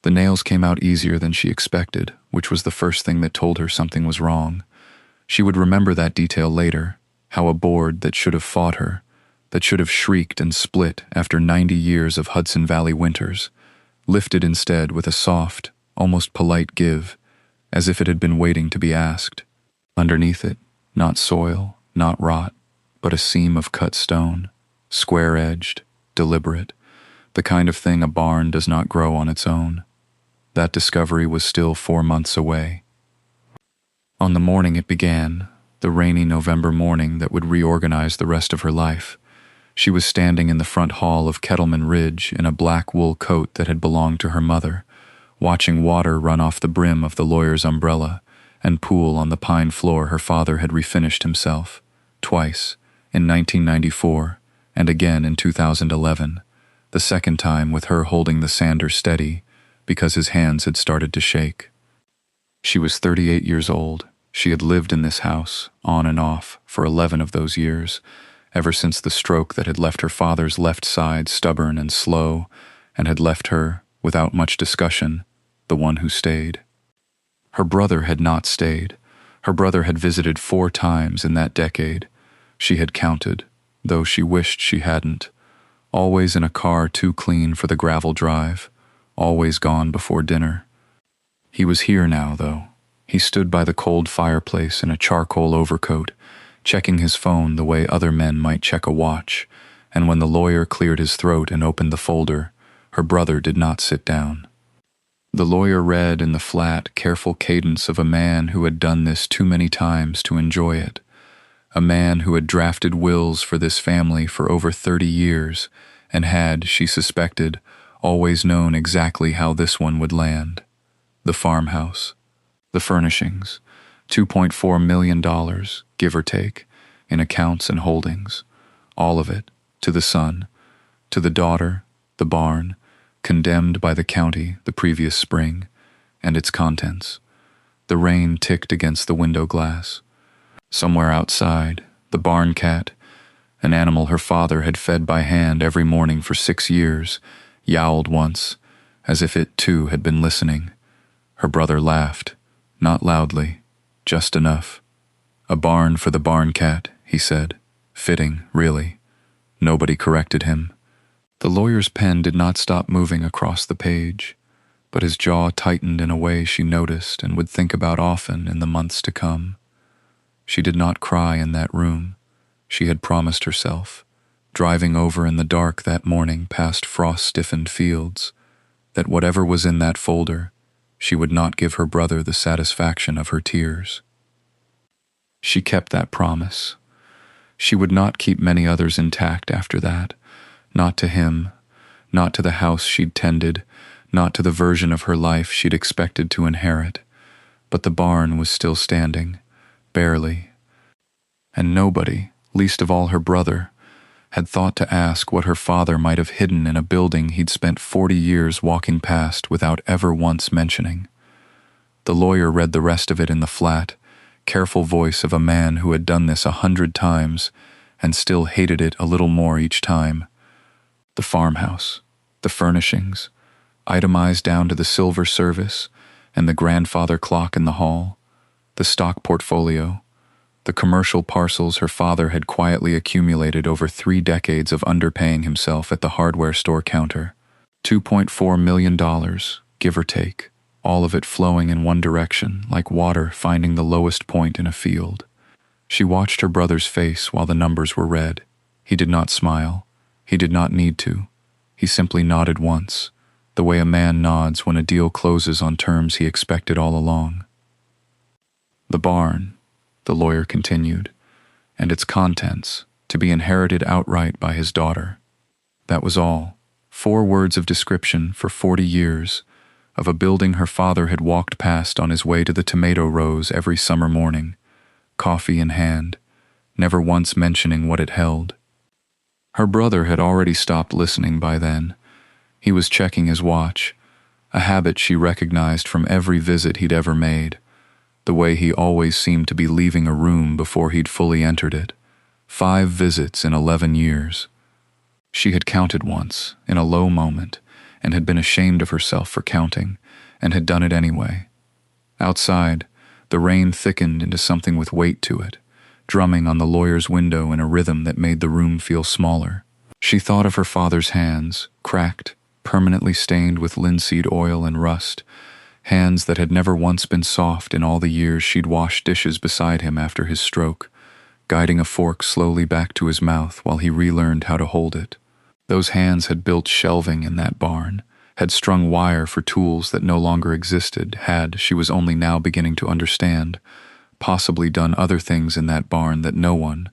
The nails came out easier than she expected, which was the first thing that told her something was wrong. She would remember that detail later, how a board that should have fought her, that should have shrieked and split after 90 years of Hudson Valley winters, lifted instead with a soft, almost polite give, as if it had been waiting to be asked. Underneath it, not soil, not rot, but a seam of cut stone, square-edged, deliberate, the kind of thing a barn does not grow on its own. That discovery was still 4 months away. On the morning it began, the rainy November morning that would reorganize the rest of her life, she was standing in the front hall of Kettleman Ridge in a black wool coat that had belonged to her mother, watching water run off the brim of the lawyer's umbrella and pool on the pine floor her father had refinished himself, twice, in 1994 and again in 2011, the second time with her holding the sander steady because his hands had started to shake. She was 38 years old. She had lived in this house, on and off, for 11 of those years, ever since the stroke that had left her father's left side stubborn and slow, and had left her, without much discussion, the one who stayed. Her brother had not stayed. Her brother had visited 4 times in that decade. She had counted, though she wished she hadn't. Always in a car too clean for the gravel drive, always gone before dinner. He was here now, though. He stood by the cold fireplace in a charcoal overcoat, checking his phone the way other men might check a watch, and when the lawyer cleared his throat and opened the folder, her brother did not sit down. The lawyer read in the flat, careful cadence of a man who had done this too many times to enjoy it, a man who had drafted wills for this family for over 30 years and had, she suspected, always known exactly how this one would land. The farmhouse, the furnishings, $2.4 million, give or take, in accounts and holdings, all of it, to the son, to the daughter, the barn, condemned by the county the previous spring, and its contents. The rain ticked against the window glass. Somewhere outside, the barn cat, an animal her father had fed by hand every morning for 6 years, yowled once, as if it too had been listening. Her brother laughed, not loudly, just enough. A barn for the barn cat, he said. Fitting, really. Nobody corrected him. The lawyer's pen did not stop moving across the page, but his jaw tightened in a way she noticed and would think about often in the months to come. She did not cry in that room. She had promised herself, driving over in the dark that morning past frost-stiffened fields, that whatever was in that folder, she would not give her brother the satisfaction of her tears. She kept that promise. She would not keep many others intact after that, not to him, not to the house she'd tended, not to the version of her life she'd expected to inherit. But the barn was still standing, barely. And nobody, least of all her brother, had thought to ask what her father might have hidden in a building he'd spent 40 years walking past without ever once mentioning. The lawyer read the rest of it in the flat, careful voice of a man who had done this 100 times and still hated it a little more each time. The farmhouse, the furnishings, itemized down to the silver service and the grandfather clock in the hall, the stock portfolio, the commercial parcels her father had quietly accumulated over 3 decades of underpaying himself at the hardware store counter. $2.4 million, give or take, all of it flowing in one direction, like water finding the lowest point in a field. She watched her brother's face while the numbers were read. He did not smile. He did not need to. He simply nodded once, the way a man nods when a deal closes on terms he expected all along. The barn, the lawyer continued, and its contents, to be inherited outright by his daughter. That was all. 4 words of description for 40 years, of a building her father had walked past on his way to the tomato rows every summer morning, coffee in hand, never once mentioning what it held. Her brother had already stopped listening by then. He was checking his watch, a habit she recognized from every visit he'd ever made, the way he always seemed to be leaving a room before he'd fully entered it. 5 visits in 11 years. She had counted once, in a low moment, and had been ashamed of herself for counting, and had done it anyway. Outside, the rain thickened into something with weight to it, drumming on the lawyer's window in a rhythm that made the room feel smaller. She thought of her father's hands, cracked, permanently stained with linseed oil and rust, hands that had never once been soft in all the years she'd washed dishes beside him after his stroke, guiding a fork slowly back to his mouth while he relearned how to hold it. Those hands had built shelving in that barn, had strung wire for tools that no longer existed, had, she was only now beginning to understand, possibly done other things in that barn that no one,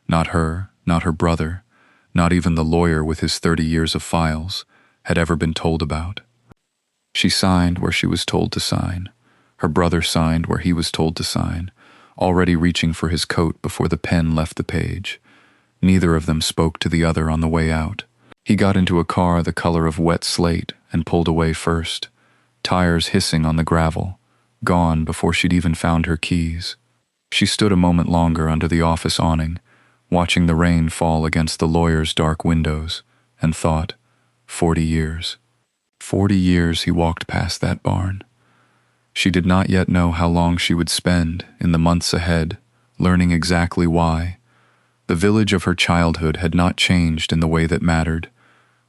not her, not her brother, not even the lawyer with his 30 years of files, had ever been told about. She signed where she was told to sign. Her brother signed where he was told to sign, already reaching for his coat before the pen left the page. Neither of them spoke to the other on the way out. He got into a car the color of wet slate and pulled away first, tires hissing on the gravel, gone before she'd even found her keys. She stood a moment longer under the office awning, watching the rain fall against the lawyer's dark windows, and thought, 40 years. 40 years he walked past that barn. She did not yet know how long she would spend, in the months ahead, learning exactly why. The village of her childhood had not changed in the way that mattered,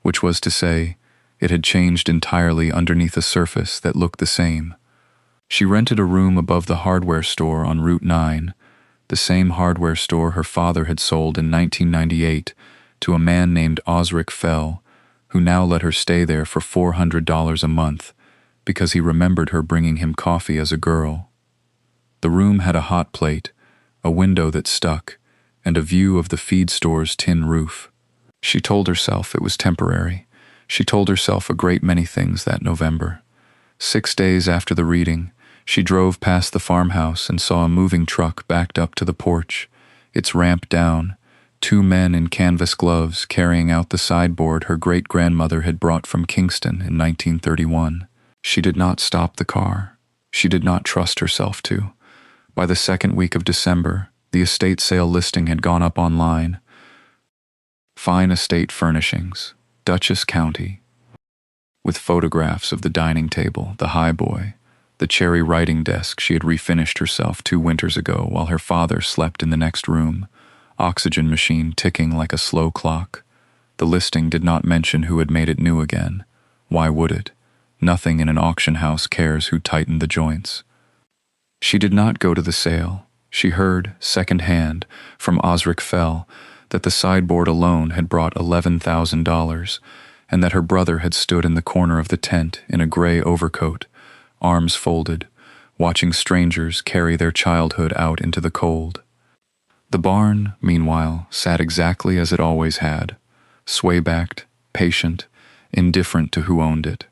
which was to say, it had changed entirely underneath a surface that looked the same. She rented a room above the hardware store on Route 9, the same hardware store her father had sold in 1998 to a man named Osric Fell, who now let her stay there for $400 a month because he remembered her bringing him coffee as a girl. The room had a hot plate, a window that stuck, and a view of the feed store's tin roof. She told herself it was temporary. She told herself a great many things that November. 6 days after the reading, she drove past the farmhouse and saw a moving truck backed up to the porch, its ramp down, 2 men in canvas gloves carrying out the sideboard her great-grandmother had brought from Kingston in 1931. She did not stop the car. She did not trust herself to. By the second week of December, the estate sale listing had gone up online. Fine estate furnishings, Dutchess County, with photographs of the dining table, the highboy, the cherry writing desk she had refinished herself 2 winters ago while her father slept in the next room, oxygen machine ticking like a slow clock. The listing did not mention who had made it new again. Why would it? Nothing in an auction house cares who tightened the joints. She did not go to the sale. She heard, second-hand, from Osric Fell, that the sideboard alone had brought $11,000, and that her brother had stood in the corner of the tent in a gray overcoat, arms folded, watching strangers carry their childhood out into the cold. The barn, meanwhile, sat exactly as it always had, sway-backed, patient, indifferent to who owned it.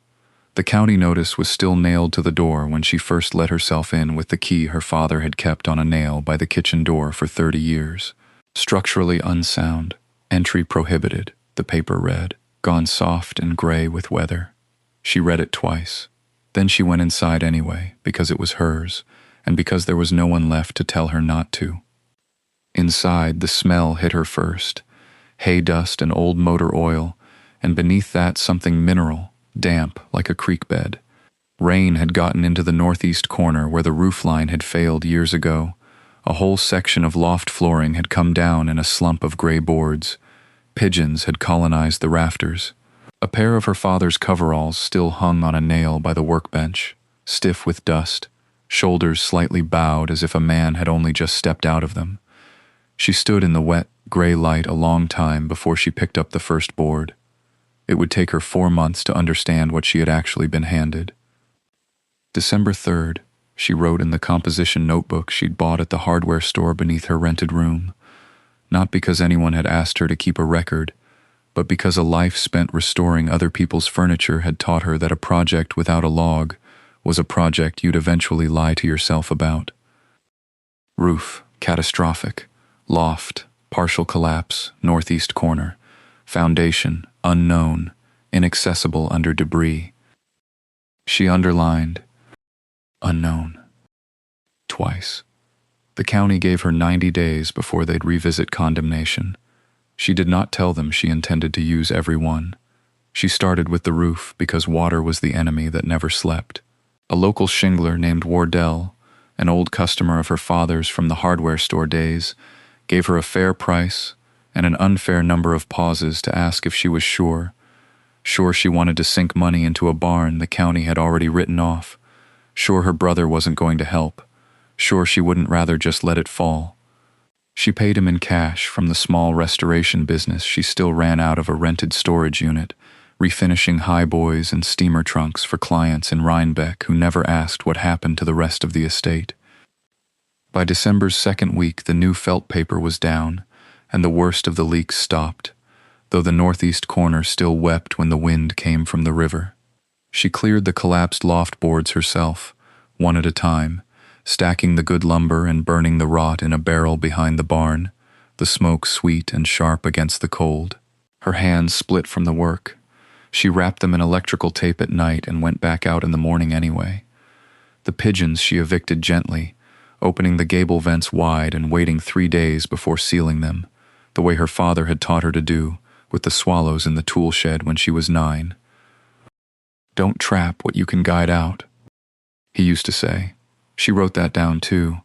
The county notice was still nailed to the door when she first let herself in with the key her father had kept on a nail by the kitchen door for 30 years. Structurally unsound, entry prohibited, the paper read, gone soft and gray with weather. She read it twice. Then she went inside anyway, because it was hers, and because there was no one left to tell her not to. Inside, the smell hit her first, hay dust and old motor oil, and beneath that something mineral, damp like a creek bed. Rain had gotten into the northeast corner where the roof line had failed years ago. A whole section of loft flooring had come down in a slump of gray boards. Pigeons had colonized the rafters. A pair of her father's coveralls still hung on a nail by the workbench, stiff with dust, shoulders slightly bowed as if a man had only just stepped out of them. She stood in the wet, gray light a long time before she picked up the first board. It would take her 4 months to understand what she had actually been handed. December 3rd, she wrote in the composition notebook she'd bought at the hardware store beneath her rented room, not because anyone had asked her to keep a record, but because a life spent restoring other people's furniture had taught her that a project without a log was a project you'd eventually lie to yourself about. Roof, catastrophic. Loft, partial collapse, northeast corner. Foundation, unknown, inaccessible under debris. She underlined, unknown, twice. The county gave her 90 days before they'd revisit condemnation. She did not tell them she intended to use every one. She started with the roof because water was the enemy that never slept. A local shingler named Wardell, an old customer of her father's from the hardware store days, gave her a fair price and an unfair number of pauses to ask if she was sure she wanted to sink money into a barn the county had already written off, sure her brother wasn't going to help, sure she wouldn't rather just let it fall. She paid him in cash from the small restoration business she still ran out of a rented storage unit, refinishing highboys and steamer trunks for clients in Rhinebeck who never asked what happened to the rest of the estate. By December's second week, the new felt paper was down, and the worst of the leaks stopped, though the northeast corner still wept when the wind came from the river. She cleared the collapsed loft boards herself, one at a time, stacking the good lumber and burning the rot in a barrel behind the barn, the smoke sweet and sharp against the cold. Her hands split from the work. She wrapped them in electrical tape at night and went back out in the morning anyway. The pigeons she evicted gently, opening the gable vents wide and waiting 3 days before sealing them, the way her father had taught her to do, with the swallows in the tool shed when she was 9. "Don't trap what you can guide out," he used to say. She wrote that down too,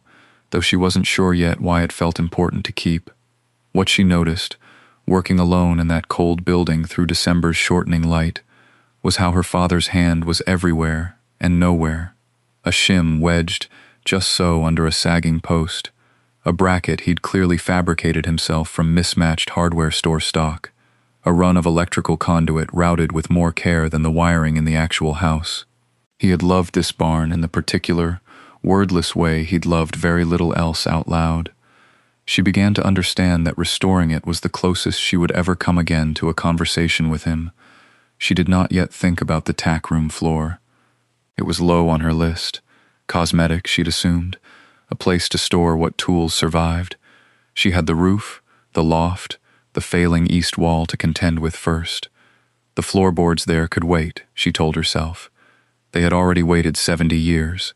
though she wasn't sure yet why it felt important to keep. What she noticed, working alone in that cold building through December's shortening light, was how her father's hand was everywhere and nowhere. A shim wedged just so under a sagging post, a bracket he'd clearly fabricated himself from mismatched hardware store stock, a run of electrical conduit routed with more care than the wiring in the actual house. He had loved this barn in the particular, wordless way he'd loved very little else out loud. She began to understand that restoring it was the closest she would ever come again to a conversation with him. She did not yet think about the tack room floor. It was low on her list. Cosmetic, she'd assumed, a place to store what tools survived. She had the roof, the loft, the failing east wall to contend with first. The floorboards there could wait, she told herself. They had already waited 70 years.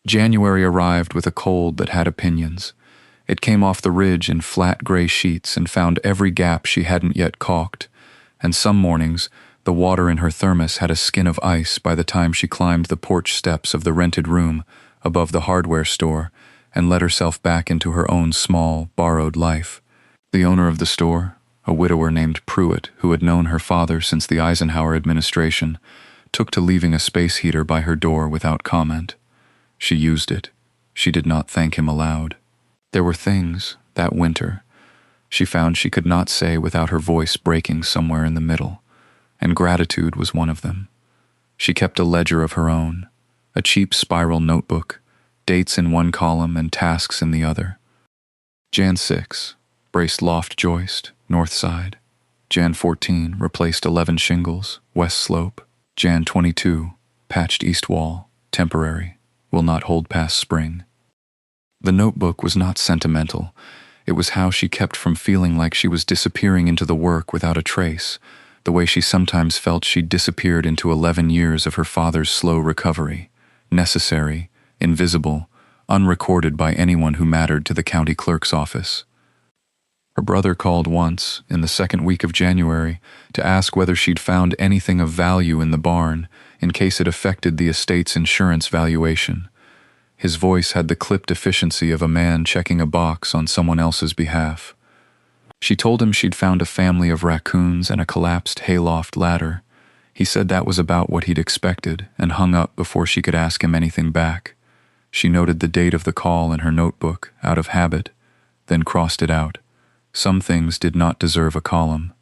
January arrived with a cold that had opinions. It came off the ridge in flat gray sheets and found every gap she hadn't yet caulked, and some mornings the water in her thermos had a skin of ice by the time she climbed the porch steps of the rented room above the hardware store and let herself back into her own small, borrowed life. The owner of the store, a widower named Pruitt who had known her father since the Eisenhower administration, took to leaving a space heater by her door without comment. She used it. She did not thank him aloud. There were things, that winter, she found she could not say without her voice breaking somewhere in the middle, and gratitude was one of them. She kept a ledger of her own, a cheap spiral notebook, dates in one column and tasks in the other. Jan 6, braced loft joist, north side. Jan 14, replaced 11 shingles, west slope. Jan 22, patched east wall, temporary, will not hold past spring. The notebook was not sentimental. It was how she kept from feeling like she was disappearing into the work without a trace, the way she sometimes felt she'd disappeared into 11 years of her father's slow recovery, necessary, invisible, unrecorded by anyone who mattered to the county clerk's office. Her brother called once, in the second week of January, to ask whether she'd found anything of value in the barn in case it affected the estate's insurance valuation. His voice had the clipped efficiency of a man checking a box on someone else's behalf. She told him she'd found a family of raccoons and a collapsed hayloft ladder. He said that was about what he'd expected and hung up before she could ask him anything back. She noted the date of the call in her notebook, out of habit, then crossed it out. Some things did not deserve a column.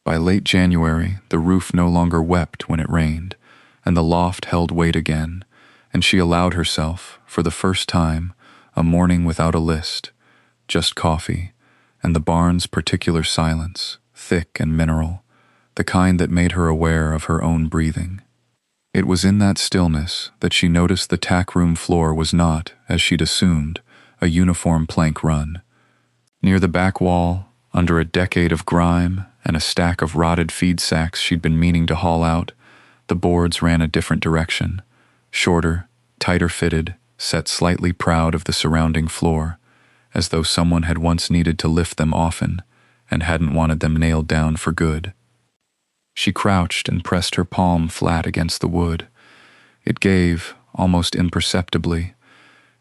By late January, the roof no longer wept when it rained, and the loft held weight again, and she allowed herself, for the first time, a morning without a list, just coffee, and the barn's particular silence, thick and mineral, the kind that made her aware of her own breathing. It was in that stillness that she noticed the tack room floor was not, as she'd assumed, a uniform plank run. Near the back wall, under a decade of grime and a stack of rotted feed sacks she'd been meaning to haul out, the boards ran a different direction. Shorter, tighter fitted, set slightly proud of the surrounding floor, as though someone had once needed to lift them often and hadn't wanted them nailed down for good. She crouched and pressed her palm flat against the wood. It gave, almost imperceptibly,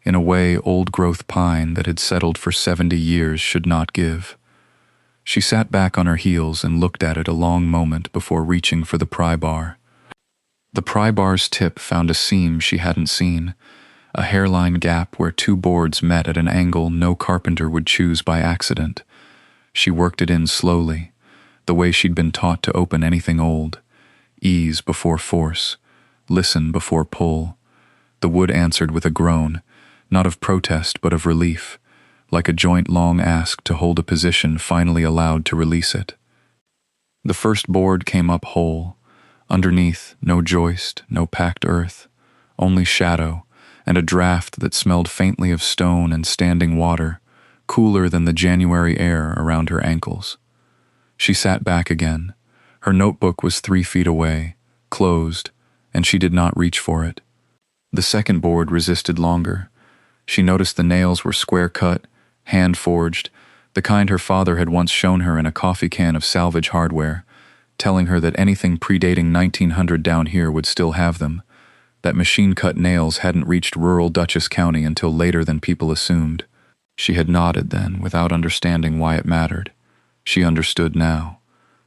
in a way old-growth pine that had settled for 70 years should not give. She sat back on her heels and looked at it a long moment before reaching for the pry bar. The pry bar's tip found a seam she hadn't seen, a hairline gap where two boards met at an angle no carpenter would choose by accident. She worked it in slowly, the way she'd been taught to open anything old. Ease before force, listen before pull. The wood answered with a groan, not of protest but of relief, like a joint long asked to hold a position finally allowed to release it. The first board came up whole. Underneath, no joist, no packed earth, only shadow, and a draft that smelled faintly of stone and standing water, cooler than the January air around her ankles. She sat back again. Her notebook was 3 feet away, closed, and she did not reach for it. The second board resisted longer. She noticed the nails were square-cut, hand-forged, the kind her father had once shown her in a coffee can of salvage hardware, telling her that anything predating 1900 down here would still have them, that machine-cut nails hadn't reached rural Dutchess County until later than people assumed. She had nodded then, without understanding why it mattered. She understood now.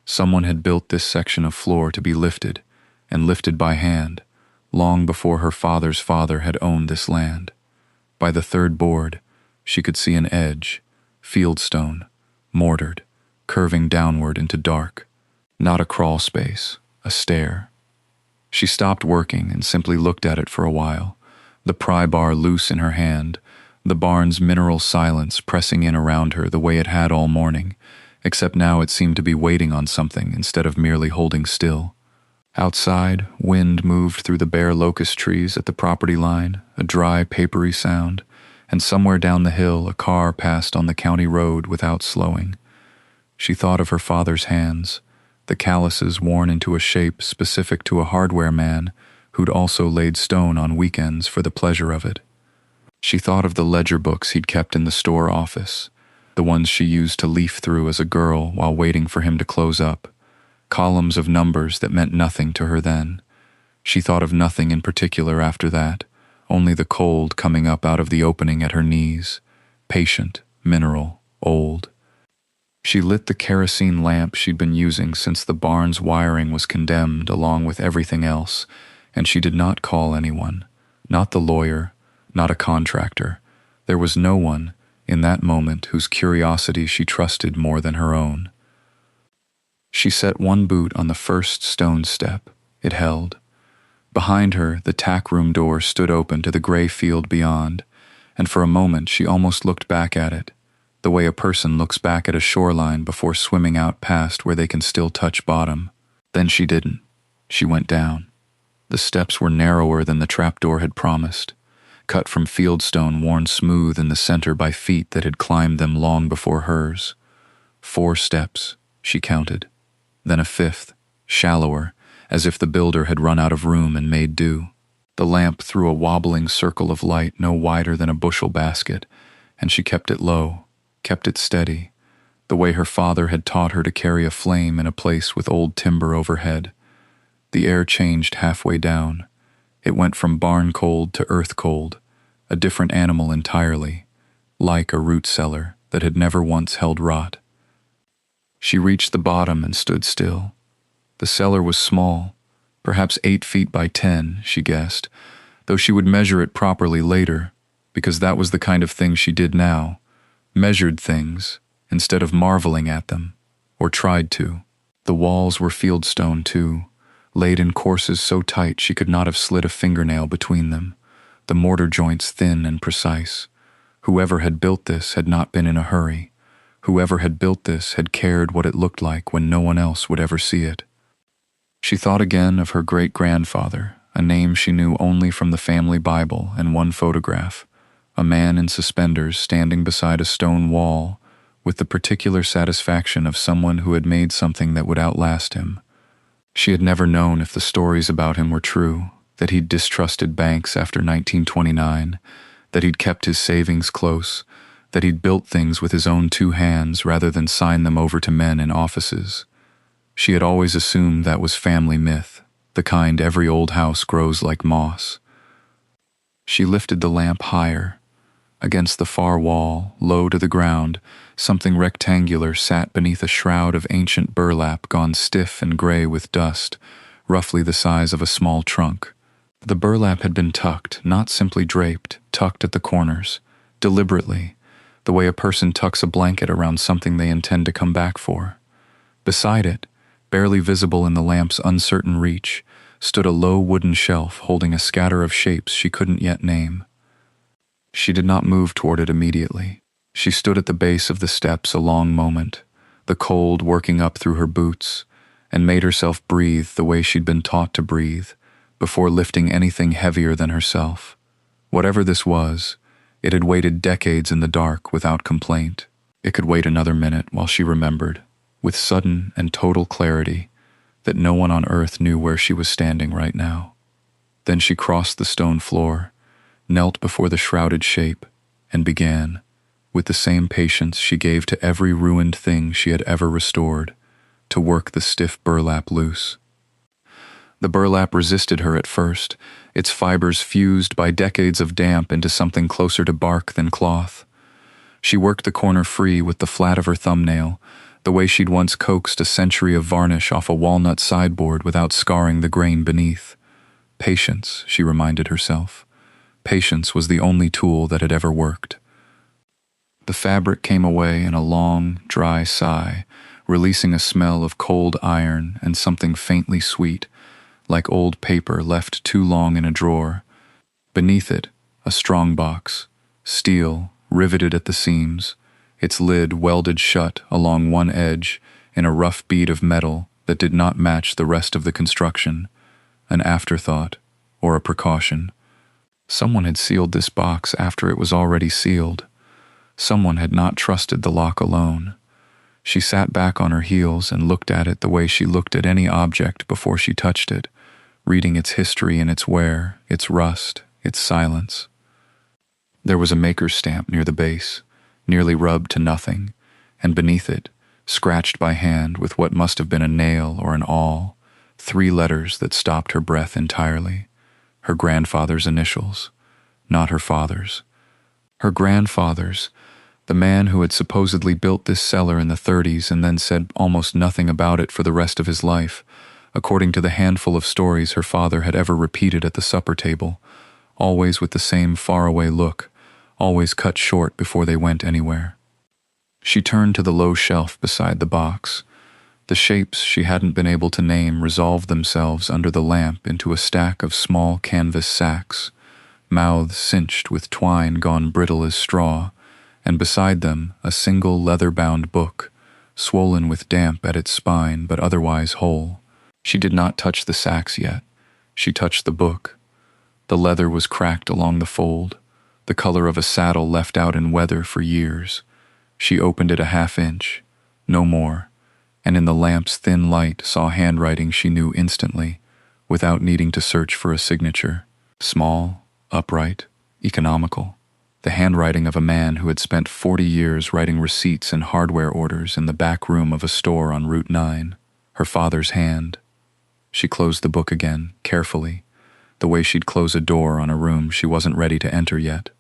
Someone had built this section of floor to be lifted, and lifted by hand, long before her father's father had owned this land. By the third board, she could see an edge, fieldstone, mortared, curving downward into dark. Not a crawl space, a stair. She stopped working and simply looked at it for a while, the pry bar loose in her hand, the barn's mineral silence pressing in around her the way it had all morning, except now it seemed to be waiting on something instead of merely holding still. Outside, wind moved through the bare locust trees at the property line, a dry, papery sound, and somewhere down the hill a car passed on the county road without slowing. She thought of her father's hands, the calluses worn into a shape specific to a hardware man who'd also laid stone on weekends for the pleasure of it. She thought of the ledger books he'd kept in the store office, the ones she used to leaf through as a girl while waiting for him to close up, columns of numbers that meant nothing to her then. She thought of nothing in particular after that, only the cold coming up out of the opening at her knees, patient, mineral, old. She lit the kerosene lamp she'd been using since the barn's wiring was condemned along with everything else, and she did not call anyone, not the lawyer, not a contractor. There was no one, in that moment, whose curiosity she trusted more than her own. She set one boot on the first stone step. It held. Behind her, the tack room door stood open to the gray field beyond, and for a moment she almost looked back at it, the way a person looks back at a shoreline before swimming out past where they can still touch bottom. Then she didn't. She went down. The steps were narrower than the trapdoor had promised, cut from fieldstone worn smooth in the center by feet that had climbed them long before hers. 4 steps, she counted. Then a 5th, shallower, as if the builder had run out of room and made do. The lamp threw a wobbling circle of light no wider than a bushel basket, and she kept it low, kept it steady, the way her father had taught her to carry a flame in a place with old timber overhead. The air changed halfway down. It went from barn cold to earth cold, a different animal entirely, like a root cellar that had never once held rot. She reached the bottom and stood still. The cellar was small, perhaps 8 feet by 10, she guessed, though she would measure it properly later, because that was the kind of thing she did now, measured things instead of marveling at them, or tried to. The walls were fieldstone too, laid in courses so tight she could not have slid a fingernail between them, the mortar joints thin and precise. Whoever had built this had not been in a hurry. Whoever had built this had cared what it looked like when no one else would ever see it. She thought again of her great-grandfather, a name she knew only from the family Bible and one photograph, a man in suspenders standing beside a stone wall with the particular satisfaction of someone who had made something that would outlast him. She had never known if the stories about him were true, that he'd distrusted banks after 1929, that he'd kept his savings close, that he'd built things with his own 2 hands rather than sign them over to men in offices. She had always assumed that was family myth, the kind every old house grows like moss. She lifted the lamp higher. Against the far wall, low to the ground, something rectangular sat beneath a shroud of ancient burlap gone stiff and gray with dust, roughly the size of a small trunk. The burlap had been tucked, not simply draped, tucked at the corners, deliberately, the way a person tucks a blanket around something they intend to come back for. Beside it, barely visible in the lamp's uncertain reach, stood a low wooden shelf holding a scatter of shapes she couldn't yet name. She did not move toward it immediately. She stood at the base of the steps a long moment, the cold working up through her boots, and made herself breathe the way she'd been taught to breathe, before lifting anything heavier than herself. Whatever this was, it had waited decades in the dark without complaint. It could wait another minute while she remembered, with sudden and total clarity, that no one on earth knew where she was standing right now. Then she crossed the stone floor, knelt before the shrouded shape, and began, with the same patience she gave to every ruined thing she had ever restored, to work the stiff burlap loose. The burlap resisted her at first, its fibers fused by decades of damp into something closer to bark than cloth. She worked the corner free with the flat of her thumbnail, the way she'd once coaxed a century of varnish off a walnut sideboard without scarring the grain beneath. Patience, she reminded herself. Patience was the only tool that had ever worked. The fabric came away in a long, dry sigh, releasing a smell of cold iron and something faintly sweet, like old paper left too long in a drawer. Beneath it, a strong box, steel, riveted at the seams, its lid welded shut along one edge in a rough bead of metal that did not match the rest of the construction, an afterthought or a precaution. Someone had sealed this box after it was already sealed. Someone had not trusted the lock alone. She sat back on her heels and looked at it the way she looked at any object before she touched it, reading its history in its wear, its rust, its silence. There was a maker's stamp near the base, nearly rubbed to nothing, and beneath it, scratched by hand with what must have been a nail or an awl, 3 letters that stopped her breath entirely. Her grandfather's initials, not her father's. Her grandfather's, the man who had supposedly built this cellar in the 30s and then said almost nothing about it for the rest of his life, according to the handful of stories her father had ever repeated at the supper table, always with the same faraway look, always cut short before they went anywhere. She turned to the low shelf beside the box. The shapes she hadn't been able to name resolved themselves under the lamp into a stack of small canvas sacks, mouths cinched with twine gone brittle as straw, and beside them a single leather-bound book, swollen with damp at its spine but otherwise whole. She did not touch the sacks yet. She touched the book. The leather was cracked along the fold, the color of a saddle left out in weather for years. She opened it a half-inch, no more, and in the lamp's thin light saw handwriting she knew instantly, without needing to search for a signature. Small, upright, economical. The handwriting of a man who had spent 40 years writing receipts and hardware orders in the back room of a store on Route 9. Her father's hand. She closed the book again, carefully, the way she'd close a door on a room she wasn't ready to enter yet.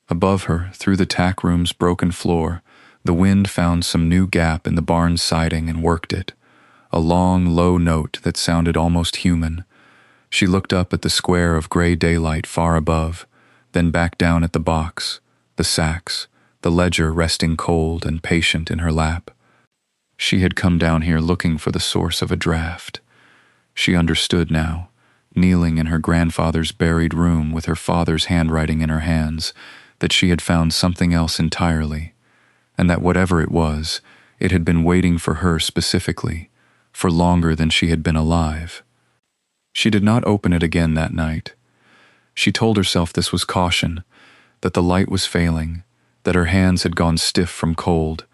Above her, through the tack room's broken floor, the wind found some new gap in the barn's siding and worked it, a long, low note that sounded almost human. She looked up at the square of gray daylight far above, then back down at the box, the sacks, the ledger resting cold and patient in her lap. She had come down here looking for the source of a draft. She understood now, kneeling in her grandfather's buried room with her father's handwriting in her hands, that she had found something else entirely, and that whatever it was, it had been waiting for her specifically, for longer than she had been alive. She did not open it again that night. She told herself this was caution, that the light was failing, that her hands had gone stiff from cold,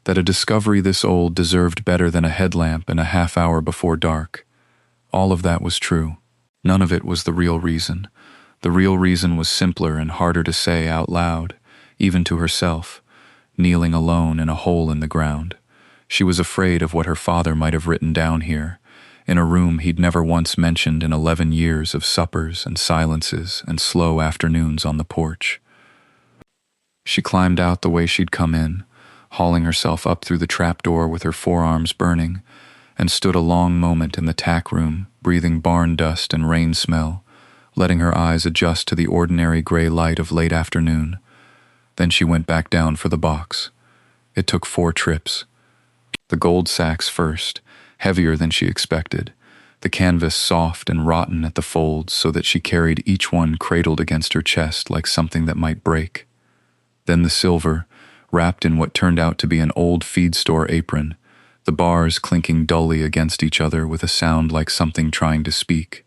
that a discovery this old deserved better than a headlamp and a half hour before dark. All of that was true. None of it was the real reason. The real reason was simpler and harder to say out loud, even to herself, kneeling alone in a hole in the ground. She was afraid of what her father might have written down here, in a room he'd never once mentioned in 11 years of suppers and silences and slow afternoons on the porch. She climbed out the way she'd come in, hauling herself up through the trapdoor with her forearms burning, and stood a long moment in the tack room, breathing barn dust and rain smell, letting her eyes adjust to the ordinary gray light of late afternoon. Then she went back down for the box. It took 4 trips. The gold sacks first, heavier than she expected, the canvas soft and rotten at the folds so that she carried each one cradled against her chest like something that might break. Then the silver, wrapped in what turned out to be an old feed store apron, the bars clinking dully against each other with a sound like something trying to speak.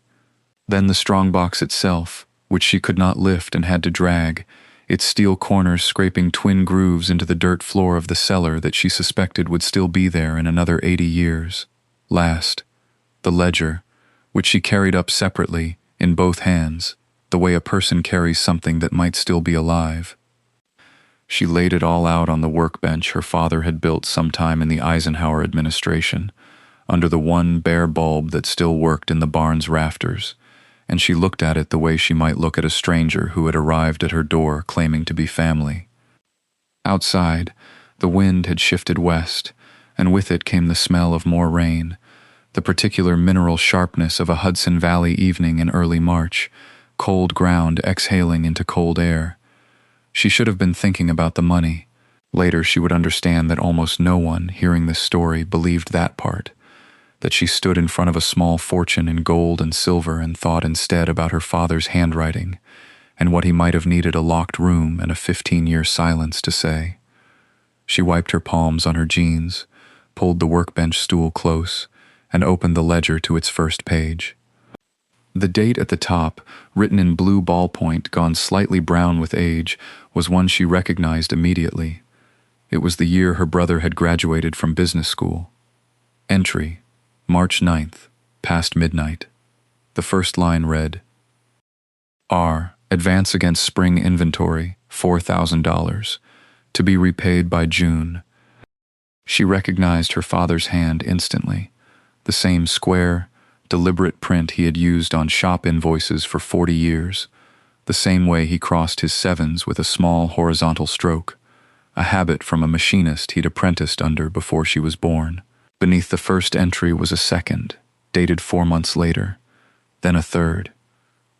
Then the strong box itself, which she could not lift and had to drag, its steel corners scraping twin grooves into the dirt floor of the cellar that she suspected would still be there in another 80 years. Last, the ledger, which she carried up separately, in both hands, the way a person carries something that might still be alive. She laid it all out on the workbench her father had built sometime in the Eisenhower administration, under the one bare bulb that still worked in the barn's rafters, and she looked at it the way she might look at a stranger who had arrived at her door claiming to be family. Outside, the wind had shifted west, and with it came the smell of more rain, the particular mineral sharpness of a Hudson Valley evening in early March, cold ground exhaling into cold air. She should have been thinking about the money. Later she would understand that almost no one, hearing this story, believed that part, that she stood in front of a small fortune in gold and silver and thought instead about her father's handwriting and what he might have needed a locked room and a 15-year silence to say. She wiped her palms on her jeans, pulled the workbench stool close, and opened the ledger to its first page. The date at the top, written in blue ballpoint gone slightly brown with age, was one she recognized immediately. It was the year her brother had graduated from business school. Entry, March 9th, past midnight. The first line read, R. Advance against spring inventory, $4,000. To be repaid by June. She recognized her father's hand instantly. The same square, deliberate print he had used on shop invoices for 40 years. The same way he crossed his sevens with a small horizontal stroke. A habit from a machinist he'd apprenticed under before she was born. Beneath the first entry was a second, dated 4 months later. Then a third.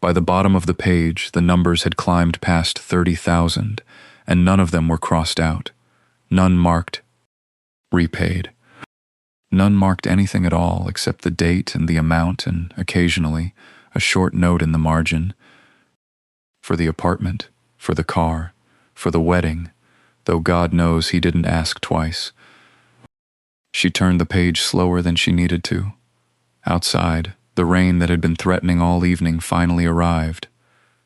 By the bottom of the page, the numbers had climbed past 30,000, and none of them were crossed out. None marked repaid. None marked anything at all except the date and the amount and, occasionally, a short note in the margin. For the apartment, for the car, for the wedding, though God knows he didn't ask twice. She turned the page slower than she needed to. Outside, the rain that had been threatening all evening finally arrived,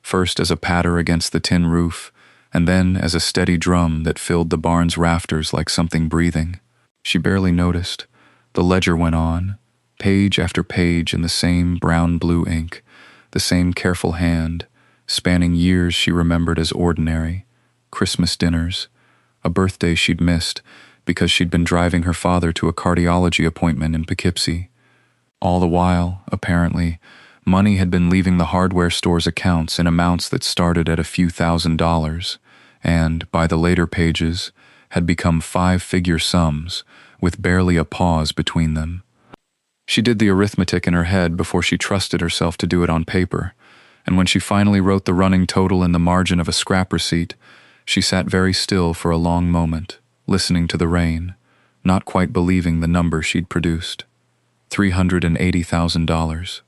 first as a patter against the tin roof, and then as a steady drum that filled the barn's rafters like something breathing. She barely noticed. The ledger went on, page after page in the same brown-blue ink, the same careful hand, spanning years she remembered as ordinary, Christmas dinners, a birthday she'd missed because she'd been driving her father to a cardiology appointment in Poughkeepsie. All the while, apparently, money had been leaving the hardware store's accounts in amounts that started at a few $1,000s, and, by the later pages, had become 5-figure sums, with barely a pause between them. She did the arithmetic in her head before she trusted herself to do it on paper, and when she finally wrote the running total in the margin of a scrap receipt, she sat very still for a long moment, listening to the rain, not quite believing the number she'd produced. $380,000.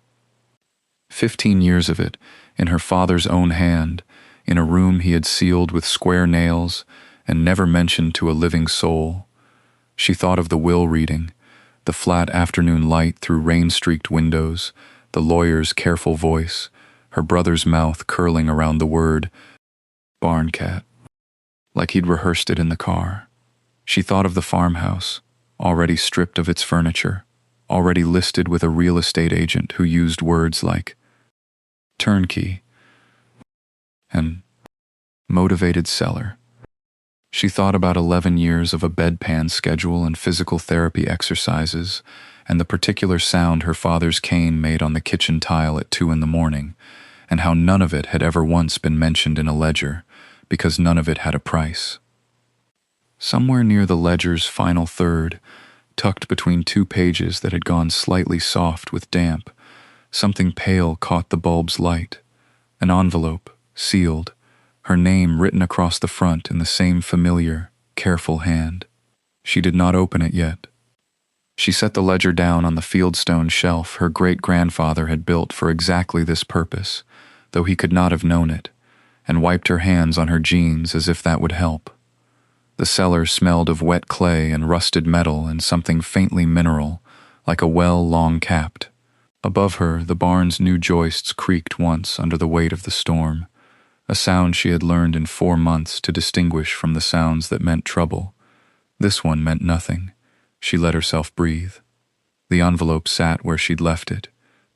15 years of it, in her father's own hand, in a room he had sealed with square nails and never mentioned to a living soul. She thought of the will reading, the flat afternoon light through rain-streaked windows, the lawyer's careful voice, her brother's mouth curling around the word barn cat, like he'd rehearsed it in the car. She thought of the farmhouse, already stripped of its furniture, already listed with a real estate agent who used words like turnkey and motivated seller. She thought about 11 years of a bedpan schedule and physical therapy exercises, and the particular sound her father's cane made on the kitchen tile at 2 in the morning, and how none of it had ever once been mentioned in a ledger, because none of it had a price. Somewhere near the ledger's final third, tucked between 2 pages that had gone slightly soft with damp, something pale caught the bulb's light. An envelope, sealed, her name written across the front in the same familiar, careful hand. She did not open it yet. She set the ledger down on the fieldstone shelf her great-grandfather had built for exactly this purpose, though he could not have known it, and wiped her hands on her jeans as if that would help. The cellar smelled of wet clay and rusted metal and something faintly mineral, like a well long-capped. Above her, the barn's new joists creaked once under the weight of the storm, a sound she had learned in 4 months to distinguish from the sounds that meant trouble. This one meant nothing. She let herself breathe. The envelope sat where she'd left it,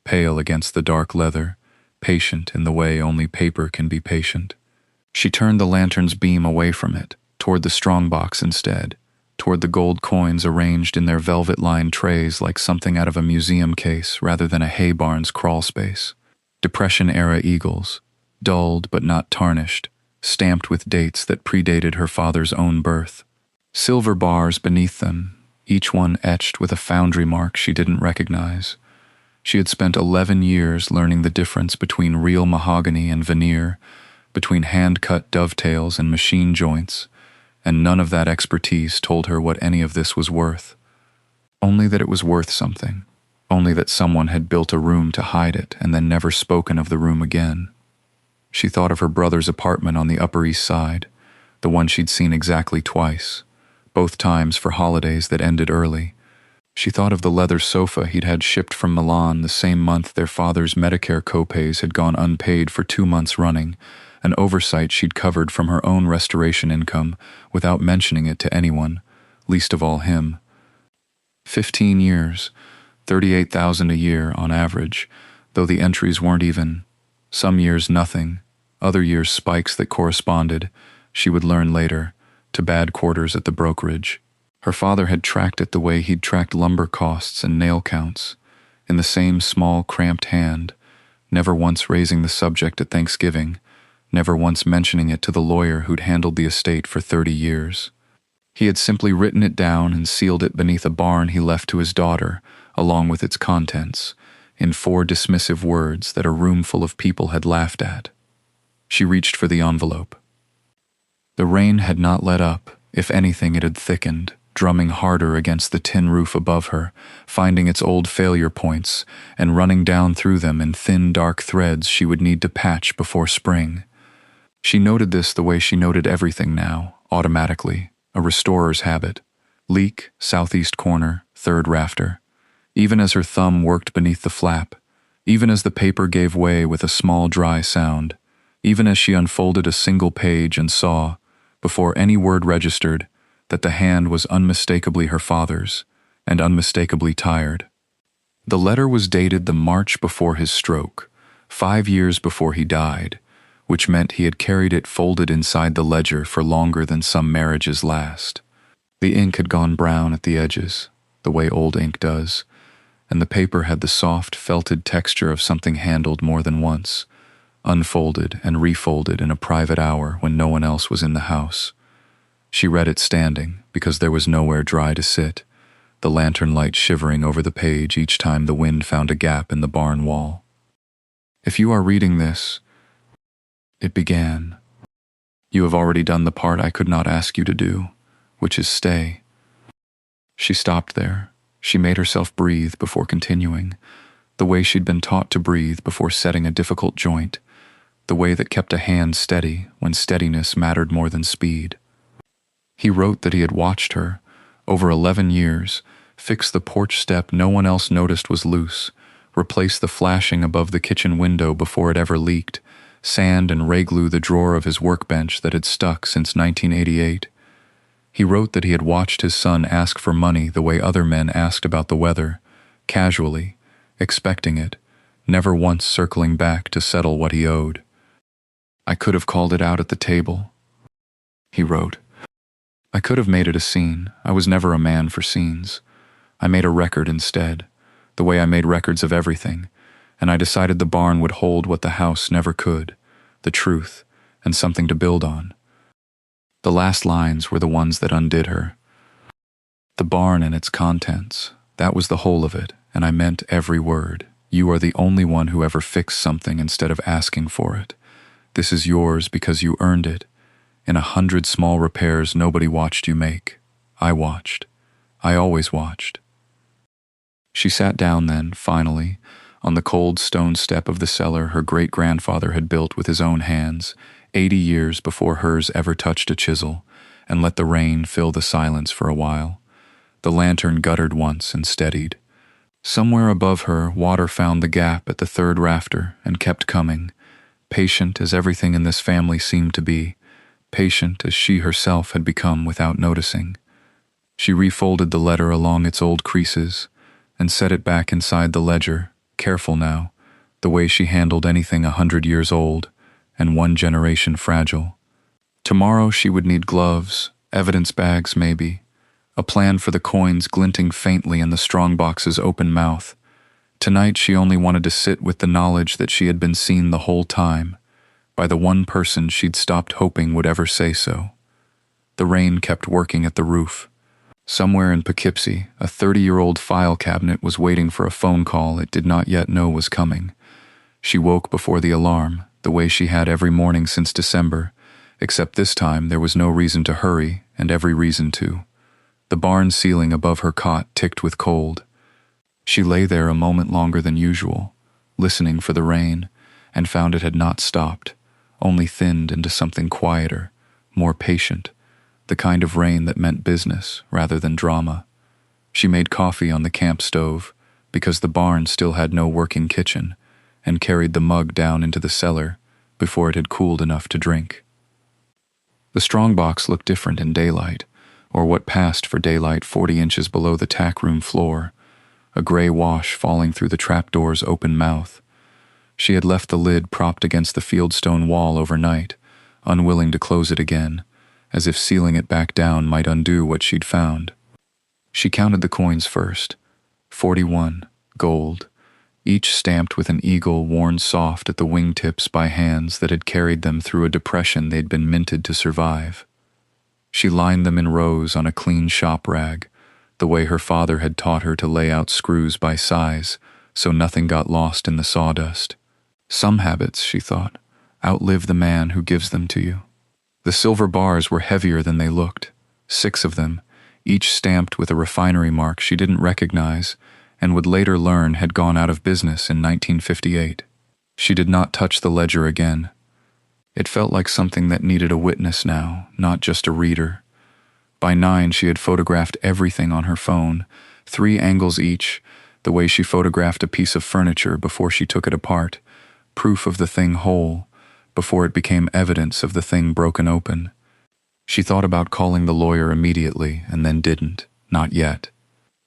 pale against the dark leather, patient in the way only paper can be patient. She turned the lantern's beam away from it, toward the strongbox instead, toward the gold coins arranged in their velvet-lined trays like something out of a museum case rather than a hay barn's crawlspace. Depression-era eagles, dulled but not tarnished, stamped with dates that predated her father's own birth. Silver bars beneath them, each one etched with a foundry mark she didn't recognize. She had spent 11 years learning the difference between real mahogany and veneer, between hand-cut dovetails and machine joints, and none of that expertise told her what any of this was worth. Only that it was worth something. Only that someone had built a room to hide it and then never spoken of the room again. She thought of her brother's apartment on the Upper East Side, the one she'd seen exactly twice, both times for holidays that ended early. She thought of the leather sofa he'd had shipped from Milan the same month their father's Medicare copays had gone unpaid for 2 months running, an oversight she'd covered from her own restoration income without mentioning it to anyone, least of all him. 15 years, $38,000 a year on average, though the entries weren't even. Some years nothing, other years spikes that corresponded, she would learn later, to bad quarters at the brokerage. Her father had tracked it the way he'd tracked lumber costs and nail counts, in the same small, cramped hand, never once raising the subject at Thanksgiving, never once mentioning it to the lawyer who'd handled the estate for 30 years. He had simply written it down and sealed it beneath a barn he left to his daughter, along with its contents, in 4 dismissive words that a room full of people had laughed at. She reached for the envelope. The rain had not let up. If anything, it had thickened, drumming harder against the tin roof above her, finding its old failure points, and running down through them in thin, dark threads she would need to patch before spring. She noted this the way she noted everything now, automatically, a restorer's habit. Leak, southeast corner, 3rd rafter. Even as her thumb worked beneath the flap, even as the paper gave way with a small dry sound, even as she unfolded a single page and saw, before any word registered, that the hand was unmistakably her father's, and unmistakably tired. The letter was dated the March before his stroke, 5 years before he died, which meant he had carried it folded inside the ledger for longer than some marriages last. The ink had gone brown at the edges, the way old ink does, and the paper had the soft, felted texture of something handled more than once, unfolded and refolded in a private hour when no one else was in the house. She read it standing, because there was nowhere dry to sit, the lantern light shivering over the page each time the wind found a gap in the barn wall. "If you are reading this," it began, "you have already done the part I could not ask you to do, which is stay." She stopped there. She made herself breathe before continuing, the way she'd been taught to breathe before setting a difficult joint, the way that kept a hand steady when steadiness mattered more than speed. He wrote that he had watched her, over 11 years, fix the porch step no one else noticed was loose, replace the flashing above the kitchen window before it ever leaked, sand and ray-glue the drawer of his workbench that had stuck since 1988. He wrote that he had watched his son ask for money the way other men asked about the weather, casually, expecting it, never once circling back to settle what he owed. "I could have called it out at the table," he wrote. I could have made it a scene. I was never a man for scenes. I made a record instead, the way I made records of everything, and I decided the barn would hold what the house never could, the truth, and something to build on. The last lines were the ones that undid her. The barn and its contents, that was the whole of it, and I meant every word. You are the only one who ever fixed something instead of asking for it. This is yours because you earned it. In 100 small repairs nobody watched you make. I watched. I always watched. She sat down then, finally, on the cold stone step of the cellar her great-grandfather had built with his own hands, 80 years before hers ever touched a chisel, and let the rain fill the silence for a while. The lantern guttered once and steadied. Somewhere above her, water found the gap at the third rafter and kept coming, patient as everything in this family seemed to be, patient as she herself had become without noticing. She refolded the letter along its old creases and set it back inside the ledger, careful now, the way she handled anything 100 years old and 1 generation fragile. Tomorrow she would need gloves, evidence bags maybe, a plan for the coins glinting faintly in the strongbox's open mouth. Tonight she only wanted to sit with the knowledge that she had been seen the whole time, by the one person she'd stopped hoping would ever say so. The rain kept working at the roof. Somewhere in Poughkeepsie, a 30-year-old file cabinet was waiting for a phone call it did not yet know was coming. She woke before the alarm, the way she had every morning since December, except this time there was no reason to hurry and every reason to. The barn ceiling above her cot ticked with cold. She lay there a moment longer than usual, listening for the rain, and found it had not stopped, only thinned into something quieter, more patient, the kind of rain that meant business rather than drama. She made coffee on the camp stove, because the barn still had no working kitchen, and carried the mug down into the cellar before it had cooled enough to drink. The strongbox looked different in daylight, or what passed for daylight 40 inches below the tackroom floor, a gray wash falling through the trapdoor's open mouth. She had left the lid propped against the fieldstone wall overnight, unwilling to close it again, as if sealing it back down might undo what she'd found. She counted the coins first. 41, gold, each stamped with an eagle worn soft at the wingtips by hands that had carried them through a depression they'd been minted to survive. She lined them in rows on a clean shop rag, the way her father had taught her to lay out screws by size, so nothing got lost in the sawdust. Some habits, she thought, outlive the man who gives them to you. The silver bars were heavier than they looked, 6 of them, each stamped with a refinery mark she didn't recognize and would later learn had gone out of business in 1958. She did not touch the ledger again. It felt like something that needed a witness now, not just a reader. By 9 she had photographed everything on her phone, 3 angles each, the way she photographed a piece of furniture before she took it apart, proof of the thing whole, before it became evidence of the thing broken open. She thought about calling the lawyer immediately and then didn't, not yet.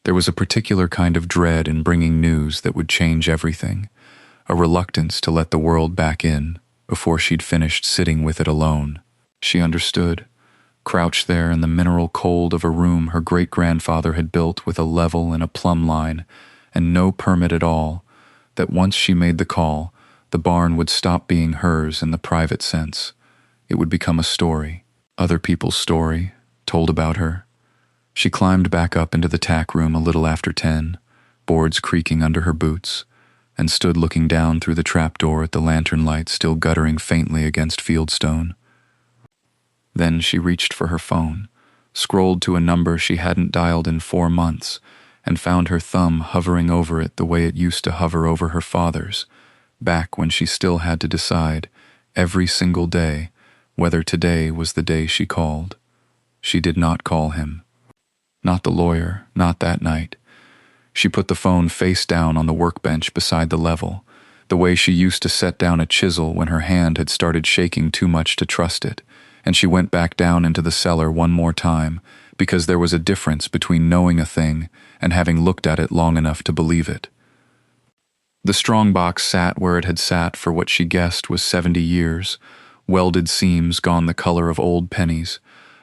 There was a particular kind of dread in bringing news that would change everything, a reluctance to let the world back in before she'd finished sitting with it alone. She understood, crouched there in the mineral cold of a room her great-grandfather had built with a level and a plumb line and no permit at all, that once she made the call, the barn would stop being hers in the private sense. It would become a story, other people's story, told about her. She climbed back up into the tack room a little after 10, boards creaking under her boots, and stood looking down through the trapdoor at the lantern light still guttering faintly against fieldstone. Then she reached for her phone, scrolled to a number she hadn't dialed in 4 months, and found her thumb hovering over it the way it used to hover over her father's, back when she still had to decide, every single day, whether today was the day she called. She did not call him. Not the lawyer, not that night. She put the phone face down on the workbench beside the level, the way she used to set down a chisel when her hand had started shaking too much to trust it, and she went back down into the cellar one more time, because there was a difference between knowing a thing and having looked at it long enough to believe it. The strongbox sat where it had sat for what she guessed was 70 years, welded seams gone the color of old pennies,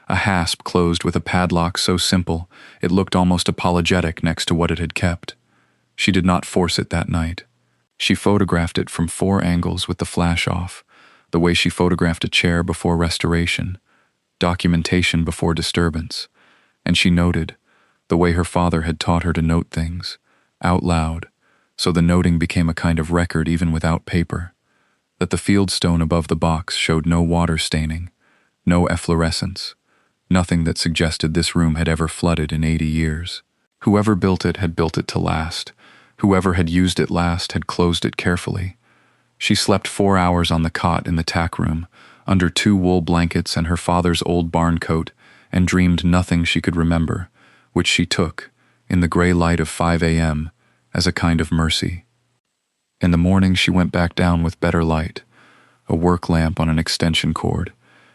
a hasp closed with a padlock so simple it looked almost apologetic next to what it had kept. She did not force it that night. She photographed it from 4 angles with the flash off, the way she photographed a chair before restoration, documentation before disturbance, and she noted the way her father had taught her to note things, out loud, so the noting became a kind of record even without paper, that the fieldstone above the box showed no water staining, no efflorescence, nothing that suggested this room had ever flooded in 80 years. Whoever built it had built it to last. Whoever had used it last had closed it carefully. She slept 4 hours on the cot in the tack room, under 2 wool blankets and her father's old barn coat, and dreamed nothing she could remember, which she took, in the gray light of 5 a.m., as a kind of mercy. In the morning she went back down with better light, a work lamp on an extension cord,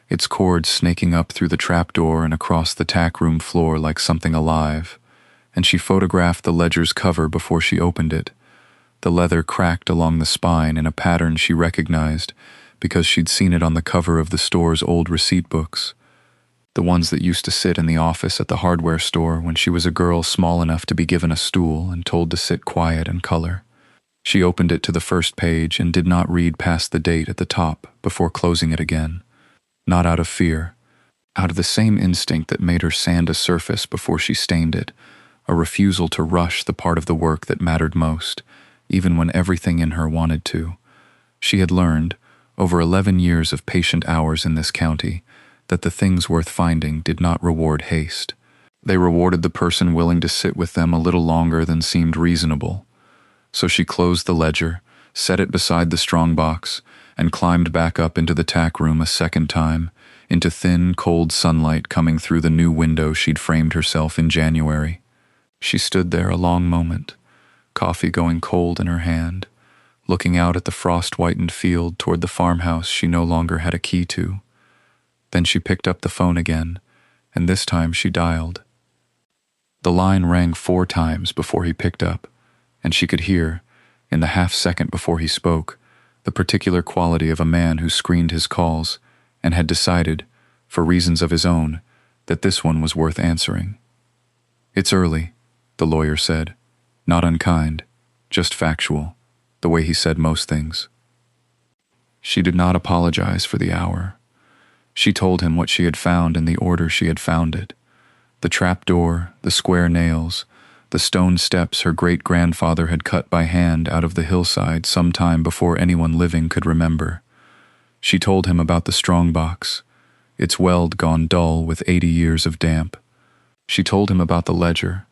its cord snaking up through the trapdoor and across the tack room floor like something alive, and she photographed the ledger's cover before she opened it. The leather cracked along the spine in a pattern she recognized because she'd seen it on the cover of the store's old receipt books, the ones that used to sit in the office at the hardware store when she was a girl small enough to be given a stool and told to sit quiet and color. She opened it to the first page and did not read past the date at the top before closing it again, not out of fear, out of the same instinct that made her sand a surface before she stained it, a refusal to rush the part of the work that mattered most, even when everything in her wanted to. She had learned, over 11 years of patient hours in this county, that the things worth finding did not reward haste. They rewarded the person willing to sit with them a little longer than seemed reasonable. So she closed the ledger, set it beside the strongbox, and climbed back up into the tack room a second time, into thin, cold sunlight coming through the new window she'd framed herself in January. She stood there a long moment, coffee going cold in her hand, looking out at the frost-whitened field toward the farmhouse she no longer had a key to. Then she picked up the phone again, and this time she dialed. The line rang 4 times before he picked up, and she could hear, in the half-second before he spoke, the particular quality of a man who screened his calls and had decided, for reasons of his own, that this one was worth answering. "It's early," the lawyer said, not unkind, just factual, the way he said most things. She did not apologize for the hour. She told him what she had found in the order she had found it. The trapdoor, the square nails, the stone steps her great-grandfather had cut by hand out of the hillside some time before anyone living could remember. She told him about the strongbox, its weld gone dull with 80 years of damp. She told him about the ledger,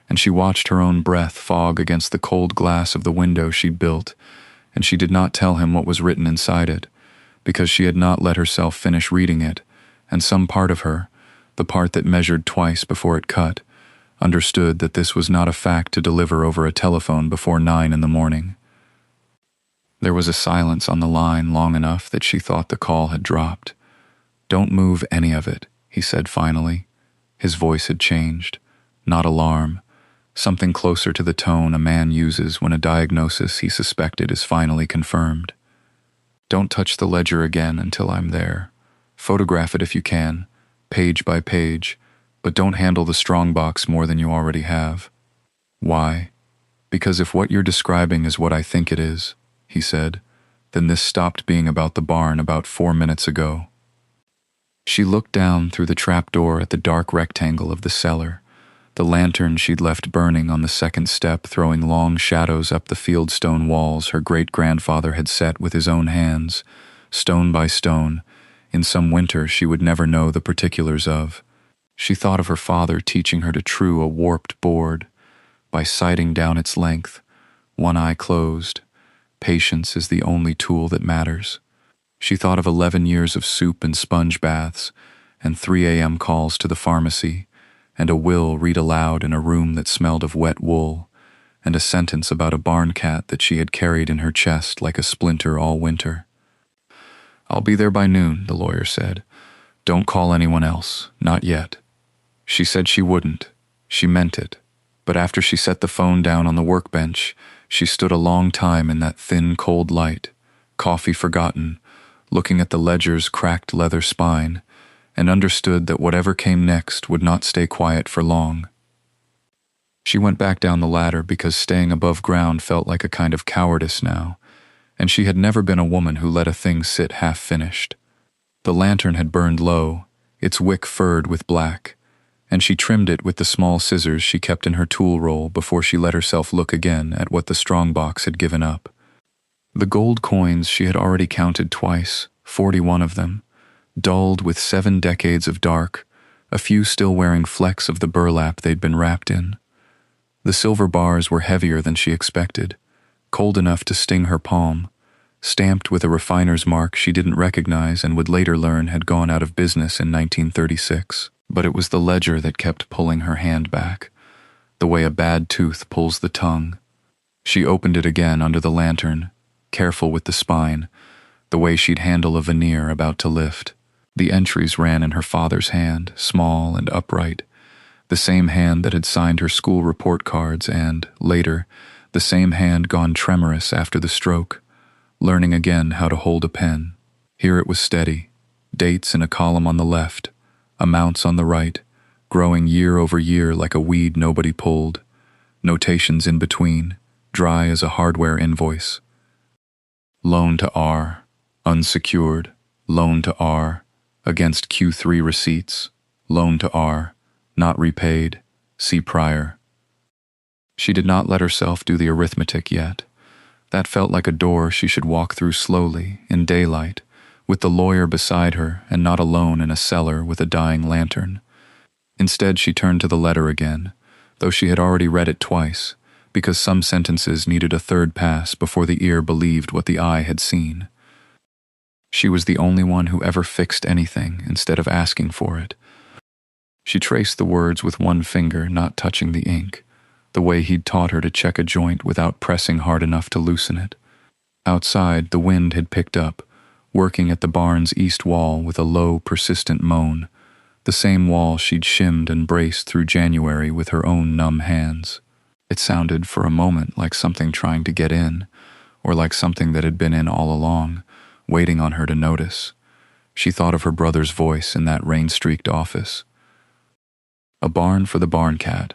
and she watched her own breath fog against the cold glass of the window she'd built, and she did not tell him what was written inside it, because she had not let herself finish reading it, and some part of her, the part that measured twice before it cut, understood that this was not a fact to deliver over a telephone before 9 in the morning. There was a silence on the line long enough that she thought the call had dropped. "Don't move any of it," he said finally. His voice had changed, not alarm, something closer to the tone a man uses when a diagnosis he suspected is finally confirmed. "Don't touch the ledger again until I'm there. Photograph it if you can, page by page, but don't handle the strongbox more than you already have." "Why?" "Because if what you're describing is what I think it is," he said, "then this stopped being about the barn about 4 minutes ago." She looked down through the trapdoor at the dark rectangle of the cellar, the lantern she'd left burning on the second step throwing long shadows up the fieldstone walls her great-grandfather had set with his own hands, stone by stone, in some winter she would never know the particulars of. She thought of her father teaching her to true a warped board, by sighting down its length, one eye closed. Patience is the only tool that matters. She thought of 11 years of soup and sponge baths, and 3 a.m. calls to the pharmacy, and a will read aloud in a room that smelled of wet wool, and a sentence about a barn cat that she had carried in her chest like a splinter all winter. "I'll be there by noon," the lawyer said. "Don't call anyone else, not yet." She said she wouldn't. She meant it. But after she set the phone down on the workbench, she stood a long time in that thin, cold light, coffee forgotten, looking at the ledger's cracked leather spine, and understood that whatever came next would not stay quiet for long. She went back down the ladder because staying above ground felt like a kind of cowardice now, and she had never been a woman who let a thing sit half-finished. The lantern had burned low, its wick furred with black, and she trimmed it with the small scissors she kept in her tool roll before she let herself look again at what the strongbox had given up. The gold coins she had already counted twice, 41 of them, dulled with 7 decades of dark, a few still wearing flecks of the burlap they'd been wrapped in. The silver bars were heavier than she expected, cold enough to sting her palm, stamped with a refiner's mark she didn't recognize and would later learn had gone out of business in 1936. But it was the ledger that kept pulling her hand back, the way a bad tooth pulls the tongue. She opened it again under the lantern, careful with the spine, the way she'd handle a veneer about to lift. The entries ran in her father's hand, small and upright, the same hand that had signed her school report cards and, later, the same hand gone tremorous after the stroke, learning again how to hold a pen. Here it was steady, dates in a column on the left, amounts on the right, growing year over year like a weed nobody pulled, notations in between, dry as a hardware invoice. Loan to R, unsecured, loan to R, against Q3 receipts, loan to R, not repaid, see prior. She did not let herself do the arithmetic yet. That felt like a door she should walk through slowly, in daylight, with the lawyer beside her and not alone in a cellar with a dying lantern. Instead, she turned to the letter again, though she had already read it twice, because some sentences needed a third pass before the ear believed what the eye had seen. She was the only one who ever fixed anything instead of asking for it. She traced the words with one finger, not touching the ink, the way he'd taught her to check a joint without pressing hard enough to loosen it. Outside, the wind had picked up, working at the barn's east wall with a low, persistent moan, the same wall she'd shimmed and braced through January with her own numb hands. It sounded for a moment like something trying to get in, or like something that had been in all along, waiting on her to notice. She thought of her brother's voice in that rain-streaked office. A barn for the barn cat.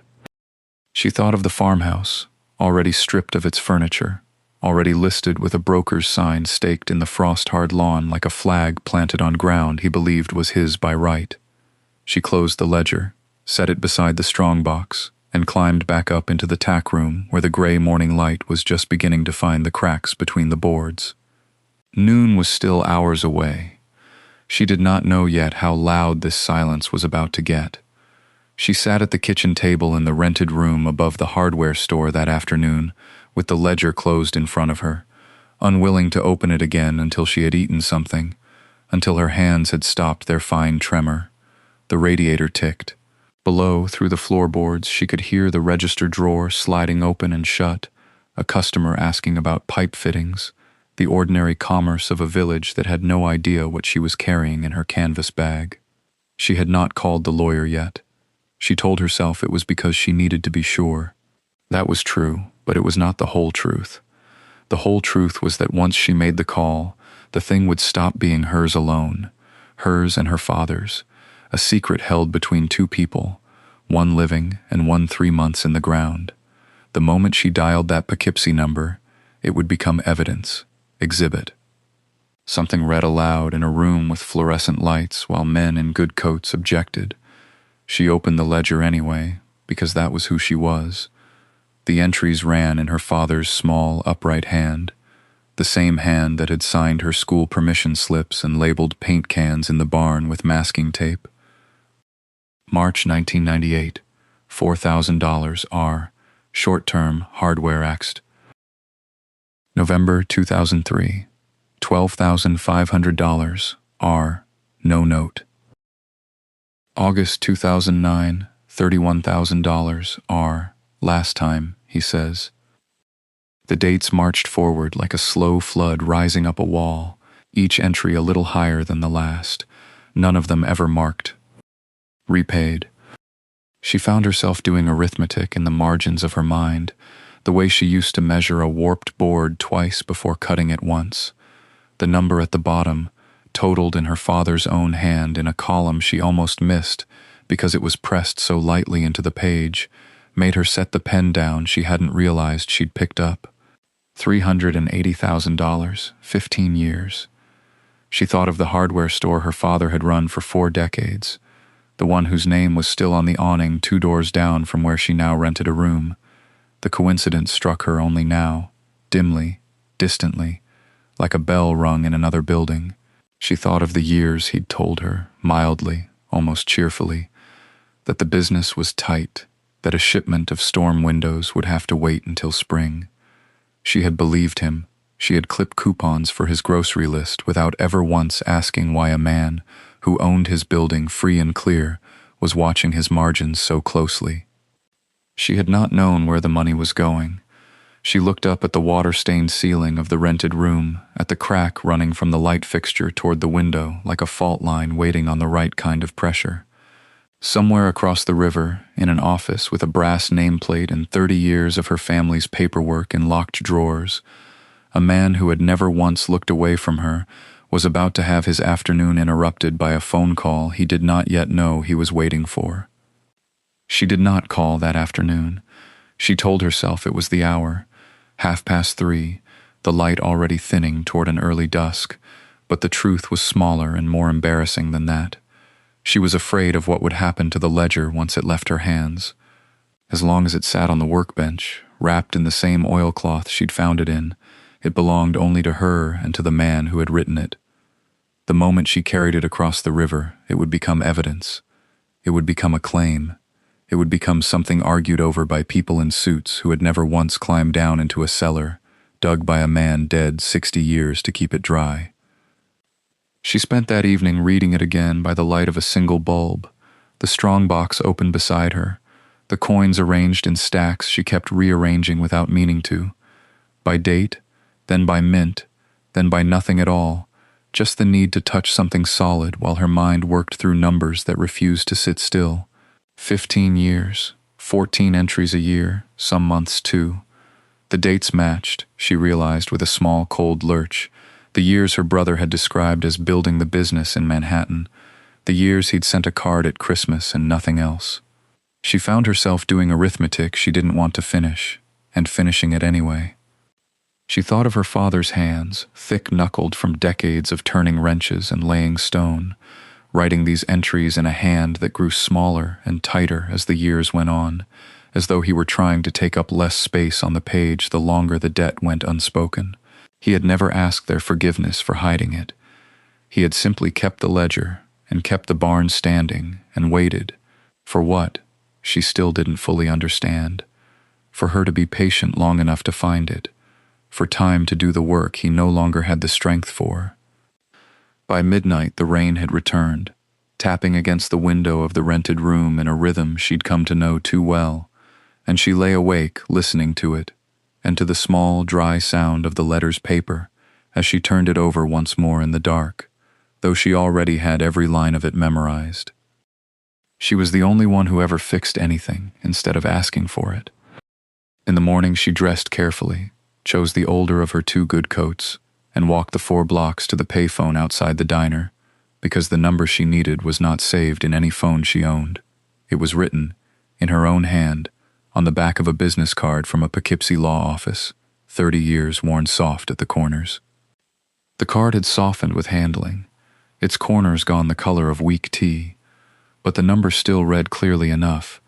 She thought of the farmhouse, already stripped of its furniture, already listed with a broker's sign staked in the frost-hard lawn like a flag planted on ground he believed was his by right. She closed the ledger, set it beside the strongbox, and climbed back up into the tack room where the gray morning light was just beginning to find the cracks between the boards. Noon was still hours away. She did not know yet how loud this silence was about to get. She sat at the kitchen table in the rented room above the hardware store that afternoon, with the ledger closed in front of her, unwilling to open it again until she had eaten something, until her hands had stopped their fine tremor. The radiator ticked. Below, through the floorboards, she could hear the register drawer sliding open and shut, a customer asking about pipe fittings, the ordinary commerce of a village that had no idea what she was carrying in her canvas bag. She had not called the lawyer yet. She told herself it was because she needed to be sure. That was true, but it was not the whole truth. The whole truth was that once she made the call, the thing would stop being hers alone, hers and her father's, a secret held between two people, one living and one 3 months in the ground. The moment she dialed that Poughkeepsie number, it would become evidence, exhibit. Something read aloud in a room with fluorescent lights while men in good coats objected. She opened the ledger anyway, because that was who she was. The entries ran in her father's small, upright hand, the same hand that had signed her school permission slips and labeled paint cans in the barn with masking tape. March 1998, $4,000 R, short-term hardware Xed. November 2003, $12,500 R, no note. August 2009, $31,000 R, last time, he says. The dates marched forward like a slow flood rising up a wall, each entry a little higher than the last, none of them ever marked. Repaid. She found herself doing arithmetic in the margins of her mind, the way she used to measure a warped board twice before cutting it once. The number at the bottom, totaled in her father's own hand in a column she almost missed because it was pressed so lightly into the page, made her set the pen down she hadn't realized she'd picked up. $380,000, 15 years. She thought of the hardware store her father had run for 4 decades, the one whose name was still on the awning 2 doors down from where she now rented a room. The coincidence struck her only now, dimly, distantly, like a bell rung in another building. She thought of the years he'd told her, mildly, almost cheerfully, that the business was tight, that a shipment of storm windows would have to wait until spring. She had believed him. She had clipped coupons for his grocery list without ever once asking why a man who owned his building free and clear was watching his margins so closely. She had not known where the money was going. She looked up at the water-stained ceiling of the rented room, at the crack running from the light fixture toward the window like a fault line waiting on the right kind of pressure. Somewhere across the river, in an office with a brass nameplate and 30 years of her family's paperwork in locked drawers, a man who had never once looked away from her was about to have his afternoon interrupted by a phone call he did not yet know he was waiting for. She did not call that afternoon. She told herself it was the hour, 3:30, the light already thinning toward an early dusk, but the truth was smaller and more embarrassing than that. She was afraid of what would happen to the ledger once it left her hands. As long as it sat on the workbench, wrapped in the same oilcloth she'd found it in, it belonged only to her and to the man who had written it. The moment she carried it across the river, it would become evidence. It would become a claim. It would become something argued over by people in suits who had never once climbed down into a cellar, dug by a man dead 60 years to keep it dry. She spent that evening reading it again by the light of a single bulb, the strong box open beside her, the coins arranged in stacks she kept rearranging without meaning to, by date, then by mint, then by nothing at all, just the need to touch something solid while her mind worked through numbers that refused to sit still. 15 years, 14 entries a year, some months too. The dates matched, she realized with a small cold lurch, the years her brother had described as building the business in Manhattan, the years he'd sent a card at Christmas and nothing else. She found herself doing arithmetic she didn't want to finish, and finishing it anyway. She thought of her father's hands, thick-knuckled from decades of turning wrenches and laying stone, writing these entries in a hand that grew smaller and tighter as the years went on, as though he were trying to take up less space on the page the longer the debt went unspoken. He had never asked their forgiveness for hiding it. He had simply kept the ledger and kept the barn standing and waited. For what? She still didn't fully understand. For her to be patient long enough to find it. For time to do the work he no longer had the strength for. By midnight the rain had returned, tapping against the window of the rented room in a rhythm she'd come to know too well, and she lay awake listening to it, and to the small, dry sound of the letter's paper as she turned it over once more in the dark, though she already had every line of it memorized. She was the only one who ever fixed anything instead of asking for it. In the morning she dressed carefully, chose the older of her 2 good coats, and walked the 4 blocks to the payphone outside the diner, because the number she needed was not saved in any phone she owned. It was written, in her own hand, on the back of a business card from a Poughkeepsie law office, 30 years worn soft at the corners. The card had softened with handling, its corners gone the color of weak tea, but the number still read clearly enough,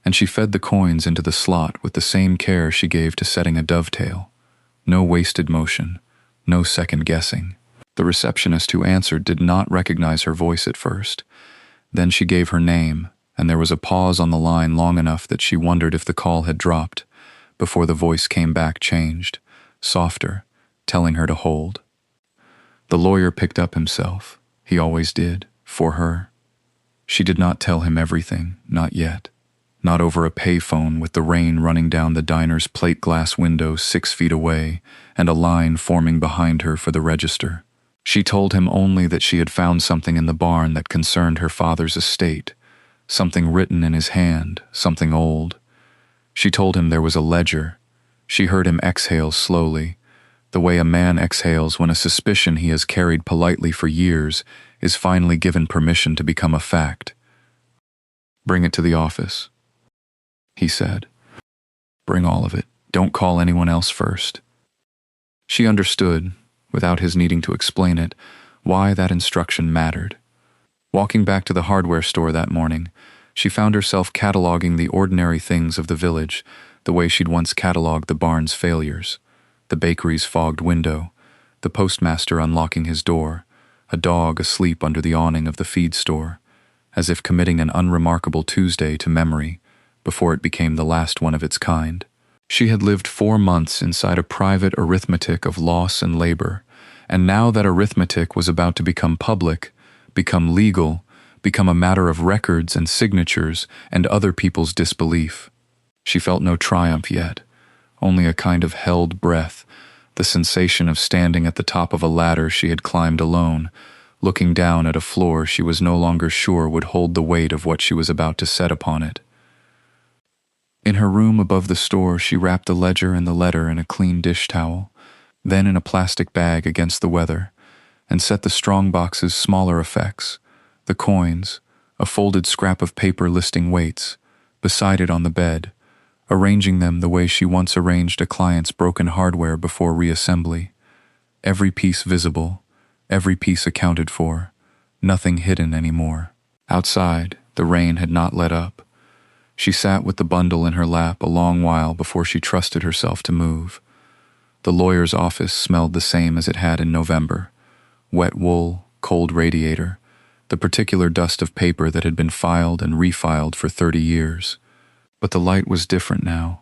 and she fed the coins into the slot with the same care she gave to setting a dovetail. No wasted motion, no second guessing. The receptionist who answered did not recognize her voice at first. Then she gave her name, and there was a pause on the line long enough that she wondered if the call had dropped, before the voice came back changed, softer, telling her to hold. The lawyer picked up himself. He always did, for her. She did not tell him everything, not yet. Not over a payphone with the rain running down the diner's plate glass window 6 feet away and a line forming behind her for the register. She told him only that she had found something in the barn that concerned her father's estate, something written in his hand, something old. She told him there was a ledger. She heard him exhale slowly, the way a man exhales when a suspicion he has carried politely for years is finally given permission to become a fact. "Bring it to the office," he said. "Bring all of it. Don't call anyone else first." She understood, without his needing to explain it, why that instruction mattered. Walking back to the hardware store that morning, she found herself cataloging the ordinary things of the village, the way she'd once cataloged the barn's failures: the bakery's fogged window, the postmaster unlocking his door, a dog asleep under the awning of the feed store, as if committing an unremarkable Tuesday to memory before it became the last one of its kind. She had lived 4 months inside a private arithmetic of loss and labor, and now that arithmetic was about to become public, become legal, become a matter of records and signatures and other people's disbelief. She felt no triumph yet, only a kind of held breath, the sensation of standing at the top of a ladder she had climbed alone, looking down at a floor she was no longer sure would hold the weight of what she was about to set upon it. In her room above the store, she wrapped the ledger and the letter in a clean dish towel, then in a plastic bag against the weather, and set the strong box's smaller effects, the coins, a folded scrap of paper listing weights, beside it on the bed, arranging them the way she once arranged a client's broken hardware before reassembly. Every piece visible, every piece accounted for, nothing hidden anymore. Outside, the rain had not let up. She sat with the bundle in her lap a long while before she trusted herself to move. The lawyer's office smelled the same as it had in November: wet wool, cold radiator, the particular dust of paper that had been filed and refiled for 30 years. But the light was different now.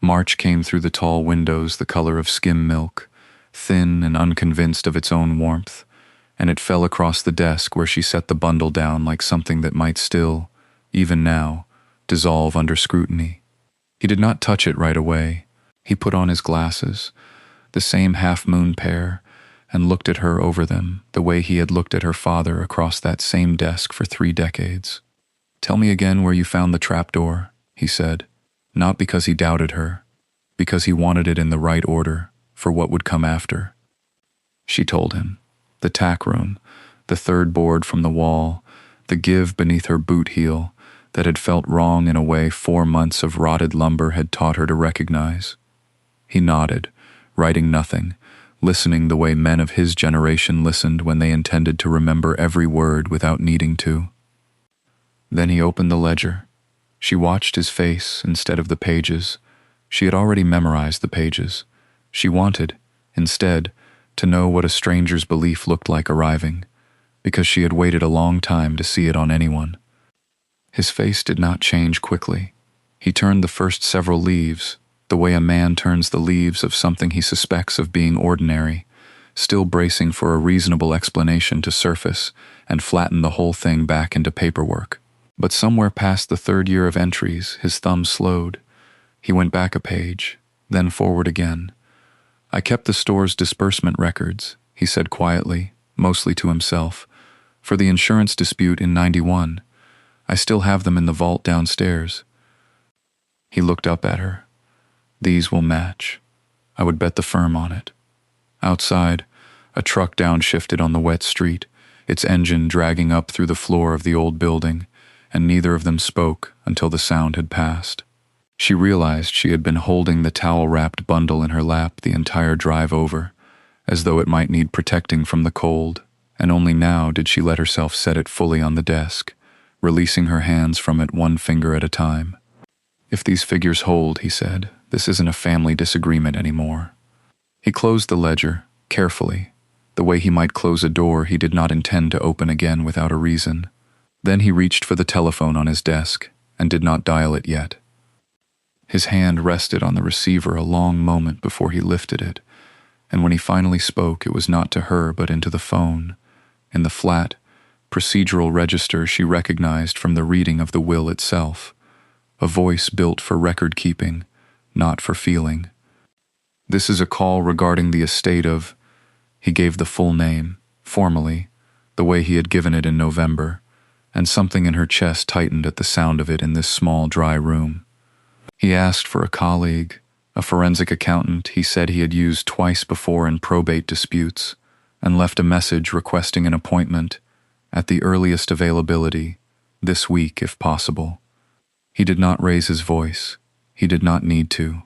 March came through the tall windows the color of skim milk, thin and unconvinced of its own warmth, and it fell across the desk where she set the bundle down like something that might still, even now, dissolve under scrutiny. He did not touch it right away. He put on his glasses, the same half-moon pair, and looked at her over them the way he had looked at her father across that same desk for 3 decades. "Tell me again where you found the trapdoor," he said, not because he doubted her, because he wanted it in the right order for what would come after. She told him. The tack room, the third board from the wall, the give beneath her boot heel that had felt wrong in a way 4 months of rotted lumber had taught her to recognize. He nodded, writing nothing, listening the way men of his generation listened when they intended to remember every word without needing to. Then he opened the ledger. She watched his face instead of the pages. She had already memorized the pages. She wanted, instead, to know what a stranger's belief looked like arriving, because she had waited a long time to see it on anyone. His face did not change quickly. He turned the first several leaves, the way a man turns the leaves of something he suspects of being ordinary, still bracing for a reasonable explanation to surface and flatten the whole thing back into paperwork. But somewhere past the 3rd year of entries, his thumb slowed. He went back a page, then forward again. "I kept the store's disbursement records," he said quietly, mostly to himself, "for the insurance dispute in '91. I still have them in the vault downstairs." He looked up at her. "These will match. I would bet the firm on it." Outside, a truck downshifted on the wet street, its engine dragging up through the floor of the old building, and neither of them spoke until the sound had passed. She realized she had been holding the towel-wrapped bundle in her lap the entire drive over, as though it might need protecting from the cold, and only now did she let herself set it fully on the desk, releasing her hands from it 1 finger at a time. "If these figures hold," he said, "this isn't a family disagreement anymore." He closed the ledger, carefully, the way he might close a door he did not intend to open again without a reason. Then he reached for the telephone on his desk, and did not dial it yet. His hand rested on the receiver a long moment before he lifted it, and when he finally spoke, it was not to her but into the phone, in the flat, procedural register she recognized from the reading of the will itself, a voice built for record-keeping, not for feeling. "This is a call regarding the estate of—" He gave the full name, formally, the way he had given it in November, and something in her chest tightened at the sound of it in this small, dry room. He asked for a colleague, A forensic accountant he said he had used twice before in probate disputes, and left a message requesting an appointment at the earliest availability, this week if possible. He did not raise his voice. He did not need to.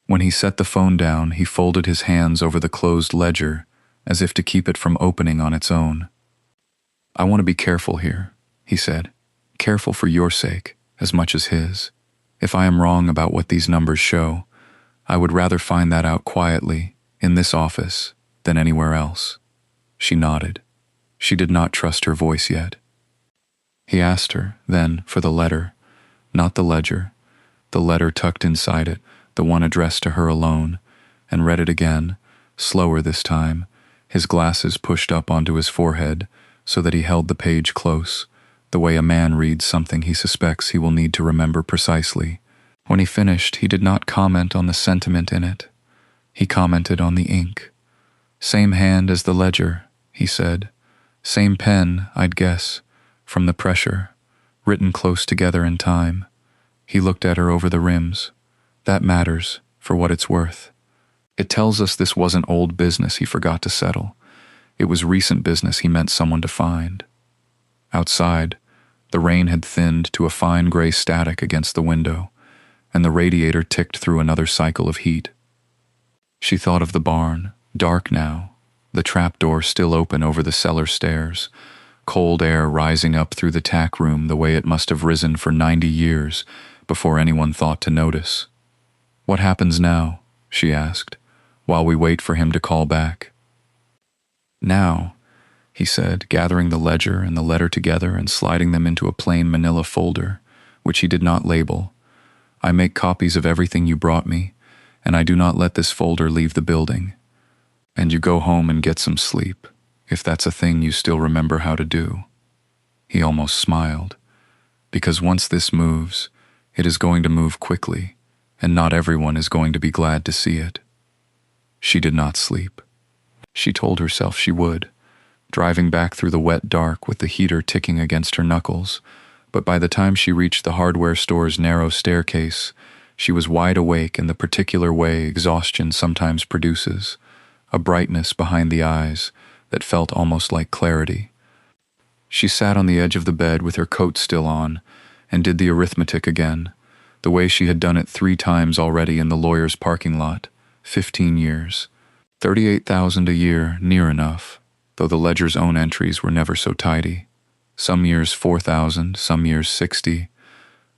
When he set the phone down, he folded his hands over the closed ledger as if to keep it from opening on its own. "I want to be careful here," he said. "Careful for your sake, as much as his. If I am wrong about what these numbers show, I would rather find that out quietly, in this office, than anywhere else." She nodded. She did not trust her voice yet. He asked her, then, for the letter, not the ledger, the letter tucked inside it, the one addressed to her alone, and read it again, slower this time, his glasses pushed up onto his forehead so that he held the page close, the way a man reads something he suspects he will need to remember precisely. When he finished, he did not comment on the sentiment in it. He commented on the ink. "Same hand as the ledger," he said. "Same pen, I'd guess, from the pressure, written close together in time." He looked at her over the rims. "That matters, for what it's worth. It tells us this wasn't old business he forgot to settle. It was recent business he meant someone to find." Outside, the rain had thinned to a fine gray static against the window, and the radiator ticked through another cycle of heat. She thought of the barn, dark now, the trapdoor still open over the cellar stairs, cold air rising up through the tack room the way it must have risen for 90 years before anyone thought to notice. "What happens now?" she asked, "while we wait for him to call back?" "Now," he said, gathering the ledger and the letter together and sliding them into a plain manila folder, which he did not label. "I make copies of everything you brought me, and I do not let this folder leave the building. And you go home and get some sleep, if that's a thing you still remember how to do." He almost smiled, because once this moves, it is going to move quickly, and not everyone is going to be glad to see it. She did not sleep. She told herself she would, driving back through the wet dark with the heater ticking against her knuckles, but by the time she reached the hardware store's narrow staircase, she was wide awake in the particular way exhaustion sometimes produces, a brightness behind the eyes that felt almost like clarity. She sat on the edge of the bed with her coat still on and did the arithmetic again, the way she had done it 3 times already in the lawyer's parking lot, 15 years. 38,000 a year, near enough, though the ledger's own entries were never so tidy. Some years 4,000, some years 60,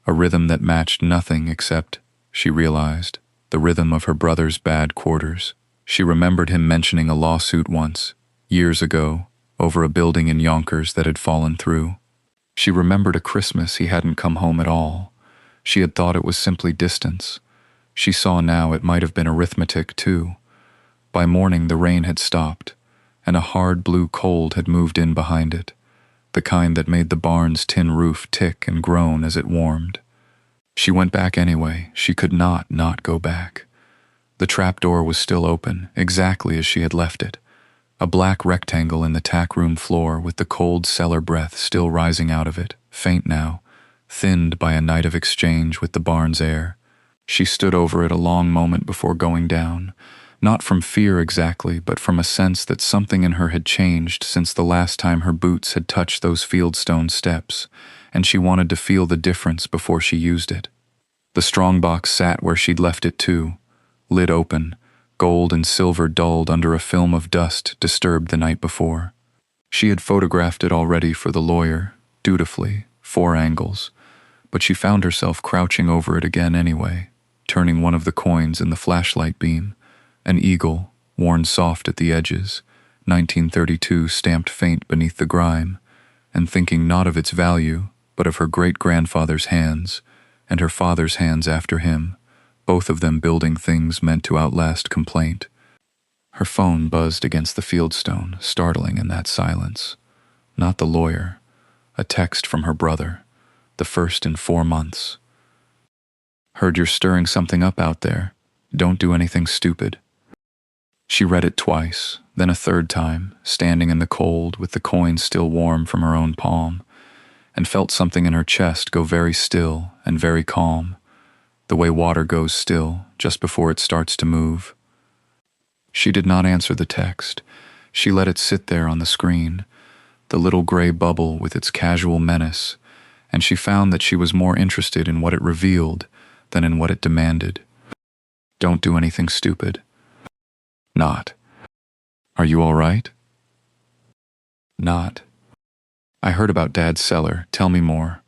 a rhythm that matched nothing except, she realized, the rhythm of her brother's bad quarters. She remembered him mentioning a lawsuit once, years ago, over a building in Yonkers that had fallen through. She remembered a Christmas he hadn't come home at all. She had thought it was simply distance. She saw now it might have been arithmetic, too. By morning the rain had stopped, and a hard blue cold had moved in behind it, the kind that made the barn's tin roof tick and groan as it warmed. She went back anyway. She could not go back. The trapdoor was still open, exactly as she had left it, a black rectangle in the tack room floor with the cold cellar breath still rising out of it, faint now, thinned by a night of exchange with the barn's air. She stood over it a long moment before going down, not from fear exactly, but from a sense that something in her had changed since the last time her boots had touched those fieldstone steps, and she wanted to feel the difference before she used it. The strongbox sat where she'd left it too, lid open, gold and silver dulled under a film of dust disturbed the night before. She had photographed it already for the lawyer, dutifully, 4 angles, but she found herself crouching over it again anyway, turning one of the coins in the flashlight beam, an eagle, worn soft at the edges, 1932 stamped faint beneath the grime, and thinking not of its value, but of her great-grandfather's hands, and her father's hands after him, both of them building things meant to outlast complaint. Her phone buzzed against the fieldstone, startling in that silence. Not the lawyer, a text from her brother, the first in 4 months. "Heard you're stirring something up out there. Don't do anything stupid." She read it twice, then a third time, standing in the cold with the coin still warm from her own palm, and felt something in her chest go very still and very calm. the way water goes still just before it starts to move. She did not answer the text. She let it sit there on the screen, the little gray bubble with its casual menace, and she found that she was more interested in what it revealed than in what it demanded. Don't do anything stupid. Not. Are you all right? Not. I heard about Dad's cellar. Tell me more.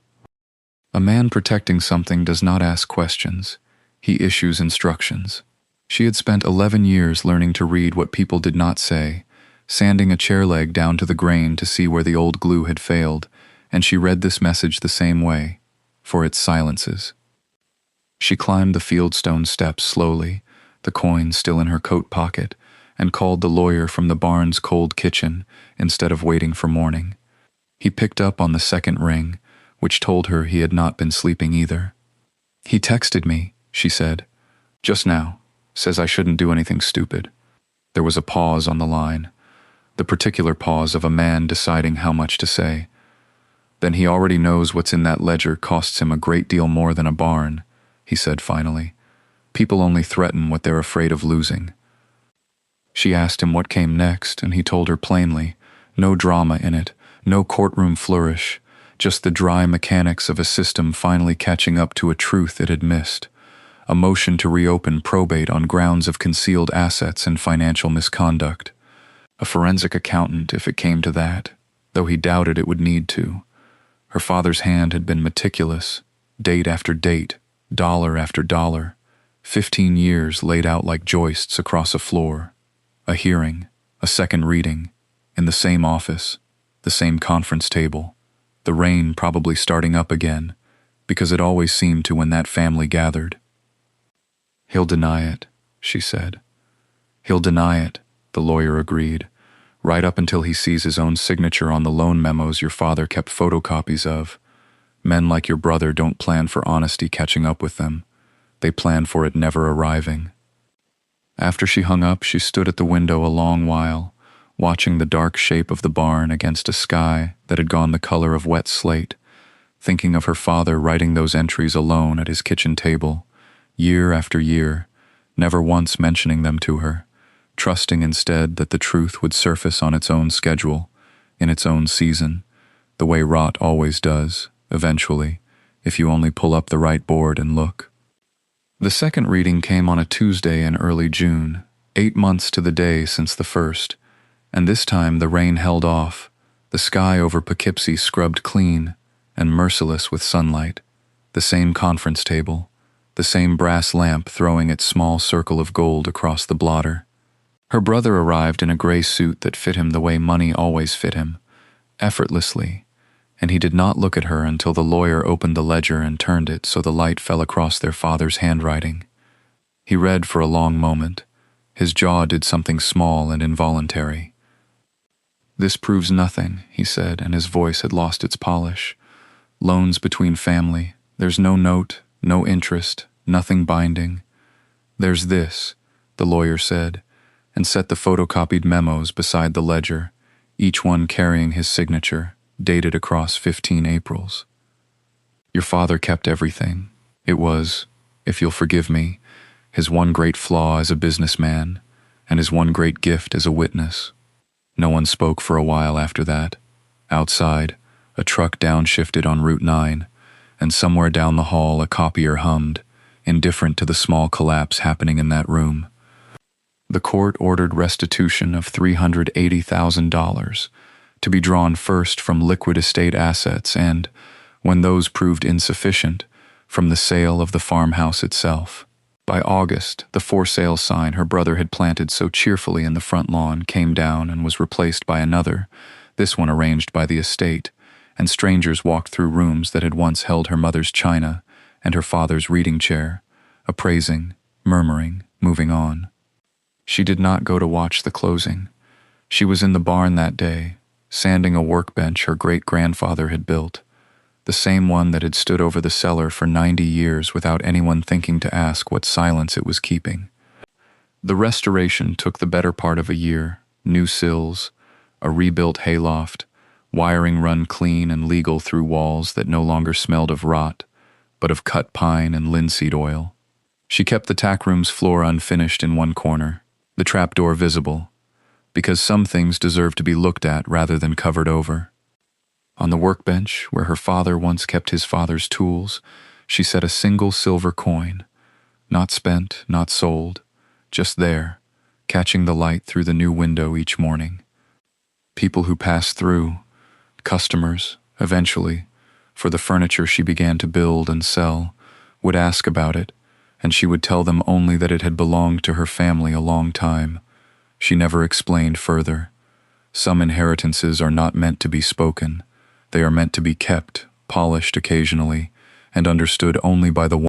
A man protecting something does not ask questions. He issues instructions. She had spent 11 years learning to read what people did not say, sanding a chair leg down to the grain to see where the old glue had failed, and she read this message the same way, for its silences. She climbed the fieldstone steps slowly, the coin still in her coat pocket, and called the lawyer from the barn's cold kitchen instead of waiting for morning. He picked up on the second ring, which told her he had not been sleeping either. He texted me, she said. Just now. Says I shouldn't do anything stupid. There was a pause on the line, the particular pause of a man deciding how much to say. Then he already knows what's in that ledger costs him a great deal more than a barn, he said finally. People only threaten what they're afraid of losing. She asked him what came next, and he told her plainly, no drama in it, no courtroom flourish, just the dry mechanics of a system finally catching up to a truth it had missed. A motion to reopen probate on grounds of concealed assets and financial misconduct. A forensic accountant, if it came to that, though he doubted it would need to. Her father's hand had been meticulous, date after date, dollar after dollar, 15 years laid out like joists across a floor. A hearing, a second reading, in the same office, the same conference table, the rain probably starting up again, because it always seemed to when that family gathered. He'll deny it, she said. He'll deny it, the lawyer agreed, right up until he sees his own signature on the loan memos your father kept photocopies of. Men like your brother don't plan for honesty catching up with them. They plan for it never arriving. After she hung up, she stood at the window a long while, watching the dark shape of the barn against a sky that had gone the color of wet slate, thinking of her father writing those entries alone at his kitchen table, year after year, never once mentioning them to her, trusting instead that the truth would surface on its own schedule, in its own season, the way rot always does, eventually, if you only pull up the right board and look. The second reading came on a Tuesday in early June, 8 months to the day since the first, and this time the rain held off, the sky over Poughkeepsie scrubbed clean and merciless with sunlight, the same conference table, the same brass lamp throwing its small circle of gold across the blotter. Her brother arrived in a gray suit that fit him the way money always fit him, effortlessly, and he did not look at her until the lawyer opened the ledger and turned it so the light fell across their father's handwriting. He read for a long moment. His jaw did something small and involuntary. This proves nothing, he said, and his voice had lost its polish. Loans between family. There's no note, no interest, nothing binding. There's this, the lawyer said, and set the photocopied memos beside the ledger, each one carrying his signature, dated across 15 Aprils. Your father kept everything. It was, if you'll forgive me, his one great flaw as a businessman, and his one great gift as a witness. No one spoke for a while after that. Outside, a truck downshifted on Route 9, and somewhere down the hall a copier hummed, indifferent to the small collapse happening in that room. The court ordered restitution of $380,000, to be drawn first from liquid estate assets and, when those proved insufficient, from the sale of the farmhouse itself. By August, the for sale sign her brother had planted so cheerfully in the front lawn came down and was replaced by another, this one arranged by the estate, and strangers walked through rooms that had once held her mother's china and her father's reading chair, appraising, murmuring, moving on. She did not go to watch the closing. She was in the barn that day, sanding a workbench her great-grandfather had built, the same one that had stood over the cellar for 90 years without anyone thinking to ask what silence it was keeping. The restoration took the better part of a year, new sills, a rebuilt hayloft, wiring run clean and legal through walls that no longer smelled of rot, but of cut pine and linseed oil. She kept the tackroom's floor unfinished in one corner, the trapdoor visible, because some things deserve to be looked at rather than covered over. On the workbench, where her father once kept his father's tools, she set a single silver coin, not spent, not sold, just there, catching the light through the new window each morning. People who passed through, customers, eventually, for the furniture she began to build and sell, would ask about it, and she would tell them only that it had belonged to her family a long time. She never explained further. Some inheritances are not meant to be spoken. They are meant to be kept, polished occasionally, and understood only by the